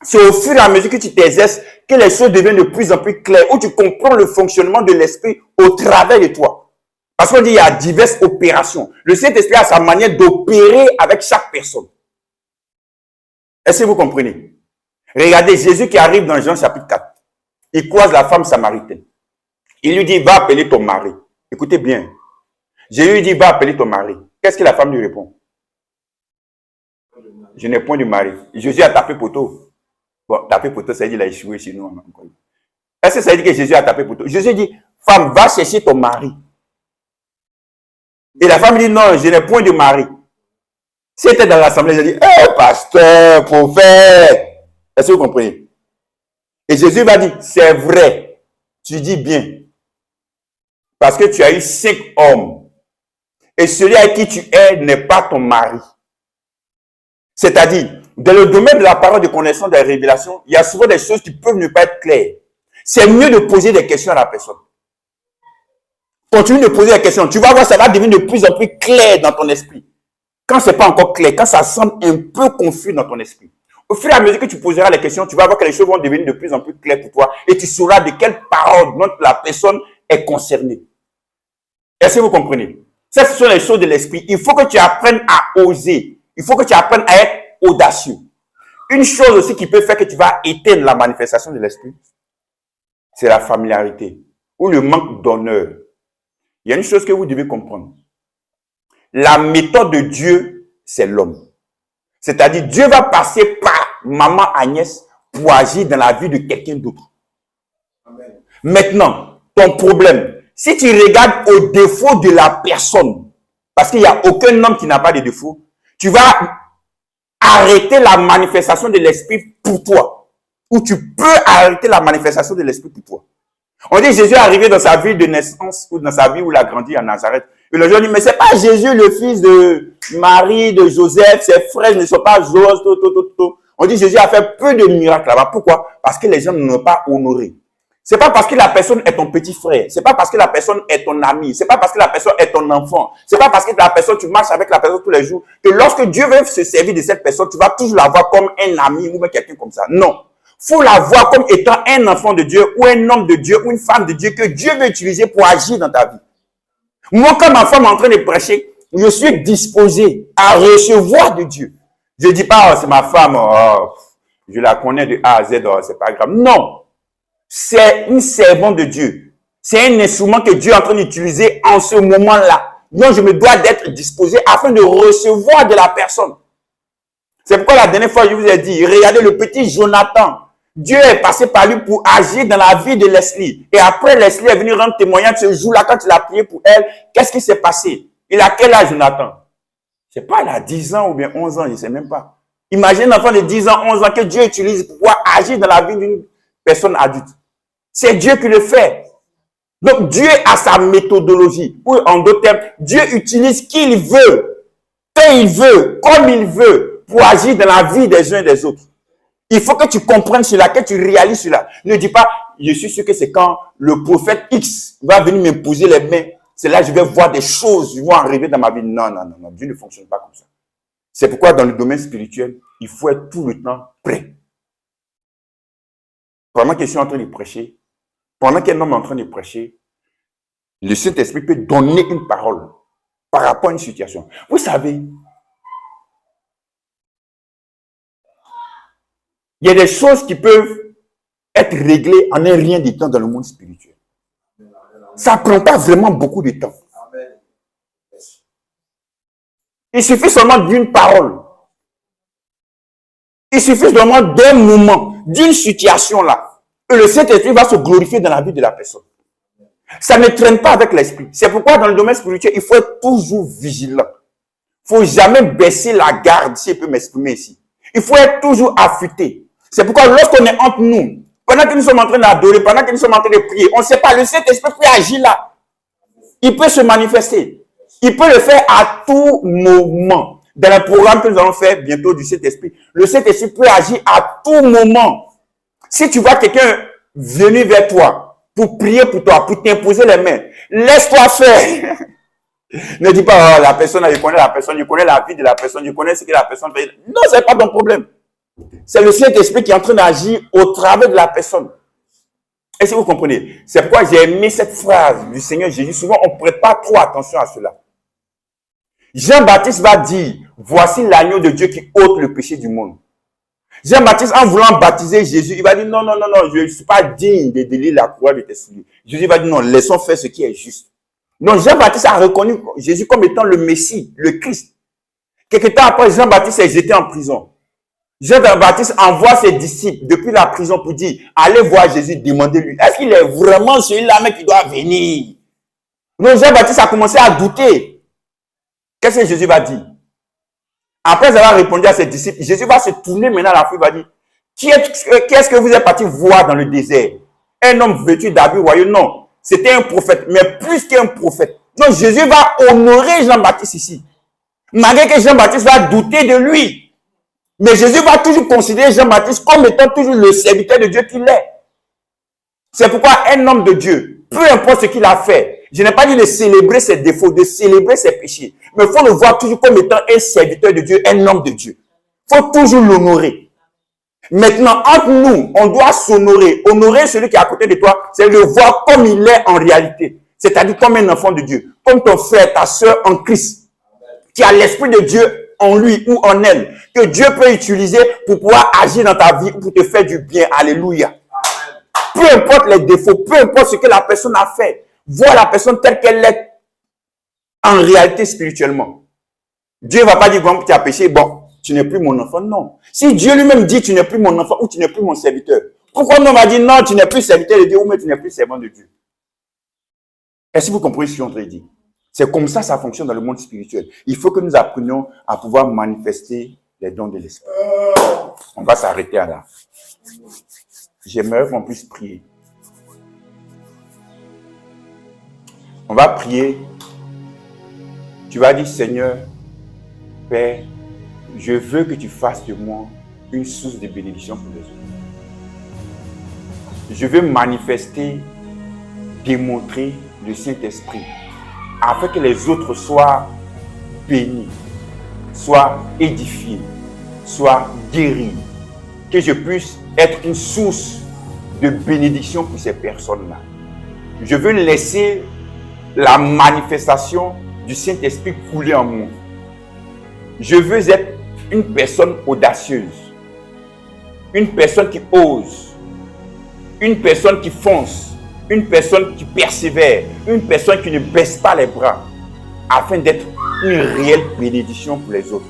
Speaker 1: C'est au fur et à mesure que tu t'exerces que les choses deviennent de plus en plus claires, où tu comprends le fonctionnement de l'esprit au travers de toi. Parce qu'on dit qu'il y a diverses opérations. Le Saint-Esprit a sa manière d'opérer avec chaque personne. Est-ce que vous comprenez? Regardez Jésus qui arrive dans Jean chapitre 4. Il croise la femme samaritaine. Il lui dit, va appeler ton mari. Écoutez bien. Jésus lui dit, va appeler ton mari. Qu'est-ce que la femme lui répond? Je n'ai point de mari. Jésus a tapé poteau. Bon, taper poteau, ça veut dire qu'il a échoué chez nous. Est-ce que ça veut dire que Jésus a tapé poteau? Jésus dit, femme, va chercher ton mari. Et la femme dit, non, je n'ai point de mari. Si elle était dans l'assemblée, elle dit, pasteur, prophète. Est-ce que vous comprenez? Et Jésus va dire, c'est vrai, tu dis bien. Parce que tu as eu 5 hommes. Et celui avec qui tu es n'est pas ton mari. C'est-à-dire, dans le domaine de la parole de connaissance des révélations, il y a souvent des choses qui peuvent ne pas être claires. C'est mieux de poser des questions à la personne. Continue de poser des questions. Tu vas voir, ça va devenir de plus en plus clair dans ton esprit. Quand ce n'est pas encore clair, quand ça semble un peu confus dans ton esprit. Au fur et à mesure que tu poseras les questions, tu vas voir que les choses vont devenir de plus en plus claires pour toi et tu sauras de quelle parole dont la personne est concernée. Est-ce que vous comprenez? Ça, ce sont les choses de l'esprit. Il faut que tu apprennes à oser. Il faut que tu apprennes à être audacieux. Une chose aussi qui peut faire que tu vas éteindre la manifestation de l'esprit, c'est la familiarité ou le manque d'honneur. Il y a une chose que vous devez comprendre. La méthode de Dieu, c'est l'homme. C'est-à-dire, Dieu va passer par maman Agnès pour agir dans la vie de quelqu'un d'autre. Maintenant, ton problème, si tu regardes au défaut de la personne, parce qu'il n'y a aucun homme qui n'a pas de défaut, tu vas arrêter la manifestation de l'esprit pour toi. Ou tu peux arrêter la manifestation de l'esprit pour toi. On dit Jésus est arrivé dans sa ville de naissance ou dans sa vie où il a grandi à Nazareth. Et le gens disent, mais c'est pas Jésus le fils de Marie, de Joseph, ses frères ne sont pas Joseph, On dit Jésus a fait peu de miracles là-bas. Pourquoi? Parce que les gens ne l'ont pas honoré. C'est pas parce que la personne est ton petit frère. C'est pas parce que la personne est ton ami. C'est pas parce que la personne est ton enfant. C'est pas parce que la personne, tu marches avec la personne tous les jours, que lorsque Dieu veut se servir de cette personne, tu vas toujours la voir comme un ami ou quelqu'un comme ça. Non. Faut la voir comme étant un enfant de Dieu ou un homme de Dieu ou une femme de Dieu que Dieu veut utiliser pour agir dans ta vie. Moi, quand ma femme est en train de prêcher, je suis disposé à recevoir de Dieu. Je ne dis pas, oh, c'est ma femme, oh, je la connais de A à Z, oh, c'est pas grave. Non. C'est une servante de Dieu. C'est un instrument que Dieu est en train d'utiliser en ce moment-là. Donc, je me dois d'être disposé afin de recevoir de la personne. C'est pourquoi la dernière fois, je vous ai dit, regardez le petit Jonathan. Dieu est passé par lui pour agir dans la vie de Leslie. Et après, Leslie est venu rendre témoignage ce jour-là quand il a prié pour elle. Qu'est-ce qui s'est passé? Il a quel âge, Jonathan? Je ne sais pas, il a 10 ans ou bien 11 ans, je ne sais même pas. Imagine un enfant de 10 ans, 11 ans que Dieu utilise pour pouvoir agir dans la vie d'une personne adulte. C'est Dieu qui le fait. Donc, Dieu a sa méthodologie. Ou en d'autres termes, Dieu utilise qui il veut, quand il veut, comme il veut, pour agir dans la vie des uns et des autres. Il faut que tu comprennes cela, que tu réalises cela. Ne dis pas, je suis sûr que c'est quand le prophète X va venir m'imposer les mains, c'est là que je vais voir des choses qui vont arriver dans ma vie. Non, non, non, non, Dieu ne fonctionne pas comme ça. C'est pourquoi dans le domaine spirituel, il faut être tout le temps prêt. Pendant que je suis en train de prêcher, pendant qu'un homme est en train de prêcher, le Saint-Esprit peut donner une parole par rapport à une situation. Vous savez, il y a des choses qui peuvent être réglées en un rien de temps dans le monde spirituel. Ça ne prend pas vraiment beaucoup de temps. Il suffit seulement d'une parole. Il suffit seulement d'un moment, d'une situation là. Et le Saint-Esprit va se glorifier dans la vie de la personne. Ça ne traîne pas avec l'esprit. C'est pourquoi dans le domaine spirituel, il faut être toujours vigilant. Il ne faut jamais baisser la garde, si je peux m'exprimer ici. Il faut être toujours affûté. C'est pourquoi lorsqu'on est entre nous, pendant que nous sommes en train d'adorer, pendant que nous sommes en train de prier, on ne sait pas, le Saint-Esprit peut agir là. Il peut se manifester. Il peut le faire à tout moment. Dans le programme que nous allons faire bientôt du Saint-Esprit, le Saint-Esprit peut agir à tout moment. Si tu vois quelqu'un venir vers toi pour prier pour toi, pour t'imposer les mains, laisse-toi faire. Ne dis pas, oh, la personne, je connais la personne, je connais la vie de la personne, je connais ce que la personne fait. Non, ce n'est pas ton problème. C'est le Saint-Esprit qui est en train d'agir au travers de la personne. Est-ce que vous comprenez? C'est pourquoi j'ai aimé cette phrase du Seigneur Jésus. Souvent, on ne prête pas trop attention à cela. Jean-Baptiste va dire, voici l'agneau de Dieu qui ôte le péché du monde. Jean-Baptiste, en voulant baptiser Jésus, il va dire, non, non, non, non, je ne suis pas digne de délier la croix de tes souliers. Jésus va dire, non, laissons faire ce qui est juste. Donc Jean-Baptiste a reconnu Jésus comme étant le Messie, le Christ. Quelque temps après, Jean-Baptiste est jeté en prison. Jean-Baptiste envoie ses disciples depuis la prison pour dire, allez voir Jésus, demandez-lui, est-ce qu'il est vraiment celui-là mais qui doit venir? Donc Jean-Baptiste a commencé à douter. Qu'est-ce que Jésus va dire? Après avoir répondu à ses disciples, Jésus va se tourner maintenant à la foule et va dire, qui est-ce que vous êtes parti voir dans le désert? Un homme vêtu d'habits royaux? Non, c'était un prophète, mais plus qu'un prophète. Donc Jésus va honorer Jean-Baptiste ici. Malgré que Jean-Baptiste va douter de lui. Mais Jésus va toujours considérer Jean-Baptiste comme étant toujours le serviteur de Dieu qu'il est. C'est pourquoi un homme de Dieu, peu importe ce qu'il a fait, je n'ai pas dit de célébrer ses défauts, de célébrer ses péchés, mais il faut le voir toujours comme étant un serviteur de Dieu, un homme de Dieu. Il faut toujours l'honorer. Maintenant, entre nous, on doit s'honorer. Honorer celui qui est à côté de toi, c'est le voir comme il est en réalité. C'est-à-dire comme un enfant de Dieu, comme ton frère, ta soeur en Christ, qui a l'Esprit de Dieu en lui ou en elle, que Dieu peut utiliser pour pouvoir agir dans ta vie, pour te faire du bien. Alléluia. Peu importe les défauts, peu importe ce que la personne a fait, vois la personne telle qu'elle est en réalité spirituellement. Dieu ne va pas dire, bon, tu as péché, bon, tu n'es plus mon enfant. Non. Si Dieu lui-même dit, tu n'es plus mon enfant ou tu n'es plus mon serviteur, pourquoi on va dire, non, tu n'es plus serviteur de Dieu ou mais tu n'es plus servant de Dieu? Est-ce que vous comprenez ce que je suis en train de dire? C'est comme ça fonctionne dans le monde spirituel. Il faut que nous apprenions à pouvoir manifester les dons de l'esprit. On va s'arrêter à là. J'aimerais qu'on puisse prier. On va prier. Tu vas dire, Seigneur, Père, je veux que tu fasses de moi une source de bénédiction pour les autres. Je veux manifester, démontrer le Saint-Esprit afin que les autres soient bénis, soient édifiés, soient guéris. Que je puisse être une source de bénédiction pour ces personnes-là. Je veux laisser la manifestation du Saint-Esprit couler en moi. Je veux être une personne audacieuse, une personne qui ose, une personne qui fonce, une personne qui persévère, une personne qui ne baisse pas les bras, afin d'être une réelle bénédiction pour les autres.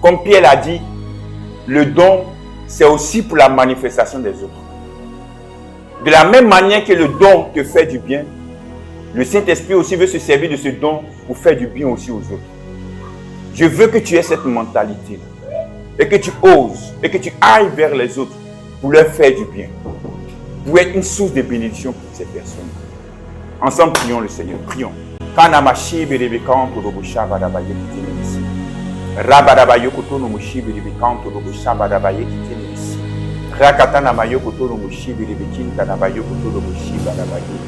Speaker 1: Comme Pierre l'a dit, le don, c'est aussi pour la manifestation des autres. De la même manière que le don te fait du bien, le Saint-Esprit aussi veut se servir de ce don pour faire du bien aussi aux autres. Je veux que tu aies cette mentalité et que tu oses et que tu ailles vers les autres pour leur faire du bien, pour être une source de bénédiction pour ces personnes. Ensemble, prions le Seigneur. Prions. Rakatana mayoko to no mushibi rebekinta na bayoko to no mushiba na baye.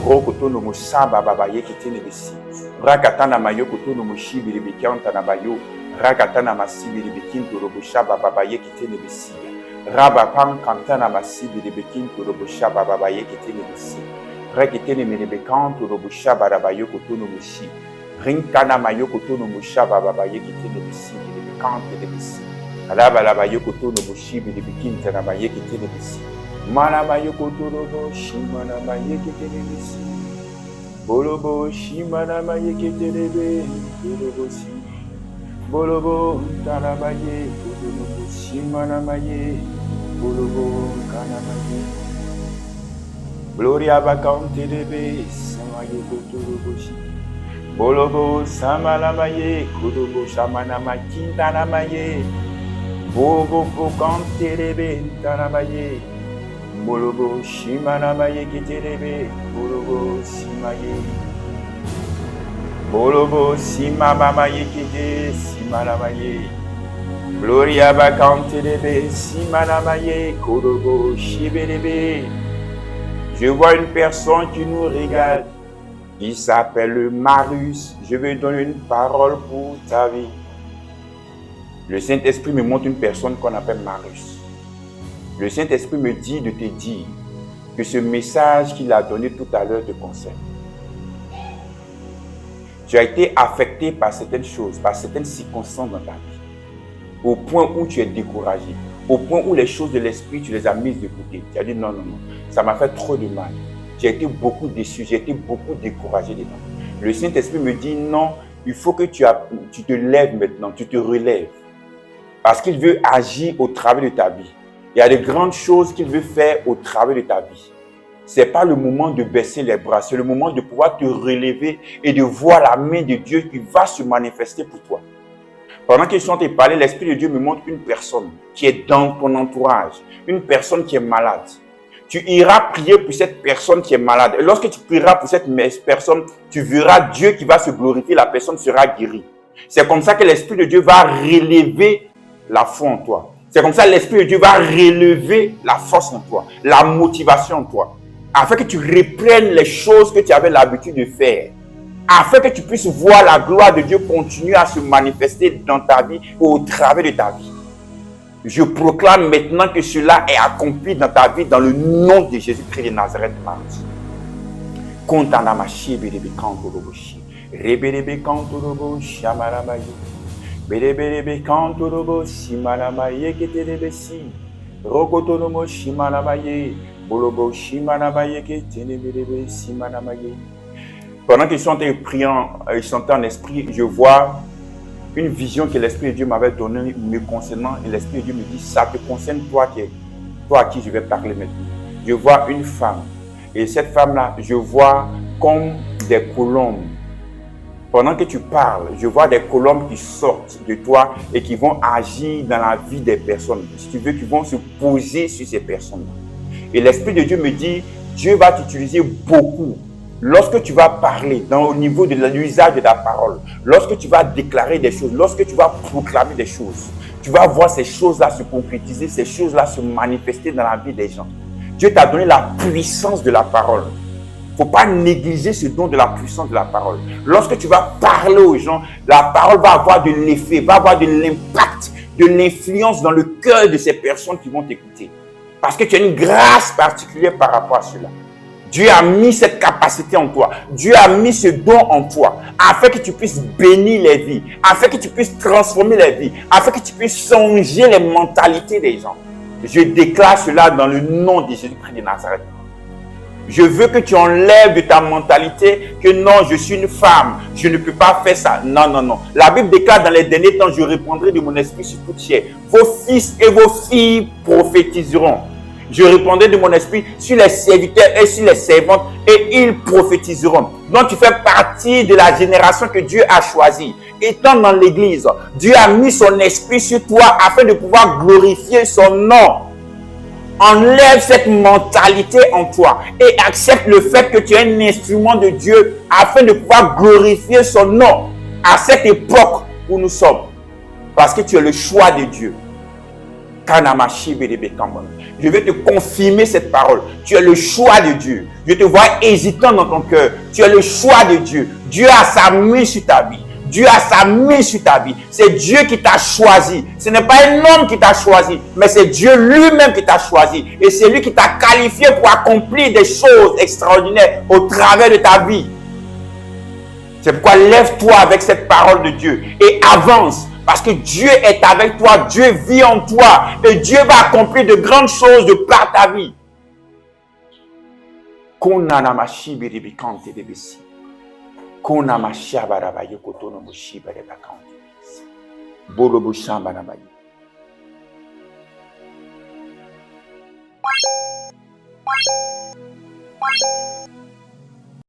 Speaker 1: Rokoto no musaba babaye kitene besi. Rakatana mayoko to no mushibi rebekanta na bayo. Rakatana masibi rebekinto robushaba babaye kitene besi. Raba pan kantana masibi rebekinto robushaba babaye kitene besi. Rekitene merebekanto robushaba rabayoko to no mushi. Rinkana mayoko to no mushaba babaye kitene besi rebekante de besi. Alaba yokoto no bushibi de bikinta na mayeke tenebisi. Mana mayokoto no shima na mayeke tenebisi. Bolobo shima na mayeke tenebe. Bolobo si. Bolobo tana maye. Bolobo shima na maye. Bolobo kana maye. Gloria bakante debe. Sama yokoto no bushi. Bolobo sama na maye. Bolobo shama na makinta na maye. Bobo kanterebe tanabaye, bolobo shimanabaye kiterebe, bolobo simaye, bolobo simamaye kite simanabaye, gloria bakanterebe simanamaye, kolobo shiberebe. Je vois une personne qui nous regarde, qui s'appelle Marius. Je vais donner une parole pour ta vie. Le Saint-Esprit me montre une personne qu'on appelle Marius. Le Saint-Esprit me dit de te dire que ce message qu'il a donné tout à l'heure te concerne. Tu as été affecté par certaines choses, par certaines circonstances dans ta vie, au point où tu es découragé, au point où les choses de l'esprit, tu les as mises de côté. Tu as dit non, ça m'a fait trop de mal. J'ai été beaucoup déçu, j'ai été beaucoup découragé dedans. Le Saint-Esprit me dit non, il faut que tu te lèves maintenant, tu te relèves. Parce qu'il veut agir au travers de ta vie. Il y a de grandes choses qu'il veut faire au travers de ta vie. Ce n'est pas le moment de baisser les bras, c'est le moment de pouvoir te relever et de voir la main de Dieu qui va se manifester pour toi. Pendant que je suis en train de parler, l'Esprit de Dieu me montre une personne qui est dans ton entourage, une personne qui est malade. Tu iras prier pour cette personne qui est malade. Et lorsque tu prieras pour cette personne, tu verras Dieu qui va se glorifier, la personne sera guérie. C'est comme ça que l'Esprit de Dieu va relever la foi en toi. C'est comme ça que l'Esprit de Dieu va relever la force en toi, la motivation en toi, afin que tu reprennes les choses que tu avais l'habitude de faire, afin que tu puisses voir la gloire de Dieu continuer à se manifester dans ta vie ou au travers de ta vie. Je proclame maintenant que cela est accompli dans ta vie dans le nom de Jésus-Christ de Nazareth. Pendant que je suis en train de prier et chanter en esprit, je vois une vision que l'Esprit de Dieu m'avait donnée me concernant. Et l'Esprit de Dieu me dit, ça te concerne toi à qui je vais parler maintenant. Je vois une femme. Et cette femme-là, je vois comme des colombes. Pendant que tu parles, je vois des colombes qui sortent de toi et qui vont agir dans la vie des personnes. Si tu veux, qui vont se poser sur ces personnes-là. Et l'Esprit de Dieu me dit, Dieu va t'utiliser beaucoup. Lorsque tu vas parler au niveau de l'usage de ta parole, lorsque tu vas déclarer des choses, lorsque tu vas proclamer des choses, tu vas voir ces choses-là se concrétiser, ces choses-là se manifester dans la vie des gens. Dieu t'a donné la puissance de la parole. Il ne faut pas négliger ce don de la puissance de la parole. Lorsque tu vas parler aux gens, la parole va avoir de l'effet, va avoir de l'impact, de l'influence dans le cœur de ces personnes qui vont t'écouter. Parce que tu as une grâce particulière par rapport à cela. Dieu a mis cette capacité en toi. Dieu a mis ce don en toi afin que tu puisses bénir les vies, afin que tu puisses transformer les vies, afin que tu puisses changer les mentalités des gens. Je déclare cela dans le nom de Jésus-Christ de Nazareth. Je veux que tu enlèves de ta mentalité que non, je suis une femme, je ne peux pas faire ça. Non, non, non. La Bible déclare dans les derniers temps, je répandrai de mon esprit sur toute chair. Vos fils et vos filles prophétiseront. Je répondrai de mon esprit sur les serviteurs et sur les servantes et ils prophétiseront. Donc tu fais partie de la génération que Dieu a choisie. Étant dans l'église, Dieu a mis son esprit sur toi afin de pouvoir glorifier son nom. Enlève cette mentalité en toi et accepte le fait que tu es un instrument de Dieu afin de pouvoir glorifier son nom à cette époque où nous sommes. Parce que tu es le choix de Dieu. Je vais te confirmer cette parole. Tu es le choix de Dieu. Je te vois hésitant dans ton cœur. Tu es le choix de Dieu. Dieu a sa main sur ta vie. Dieu a sa main sur ta vie. C'est Dieu qui t'a choisi. Ce n'est pas un homme qui t'a choisi, mais c'est Dieu lui-même qui t'a choisi. Et c'est lui qui t'a qualifié pour accomplir des choses extraordinaires au travers de ta vie. C'est pourquoi lève-toi avec cette parole de Dieu et avance. Parce que Dieu est avec toi, Dieu vit en toi et Dieu va accomplir de grandes choses de par ta vie.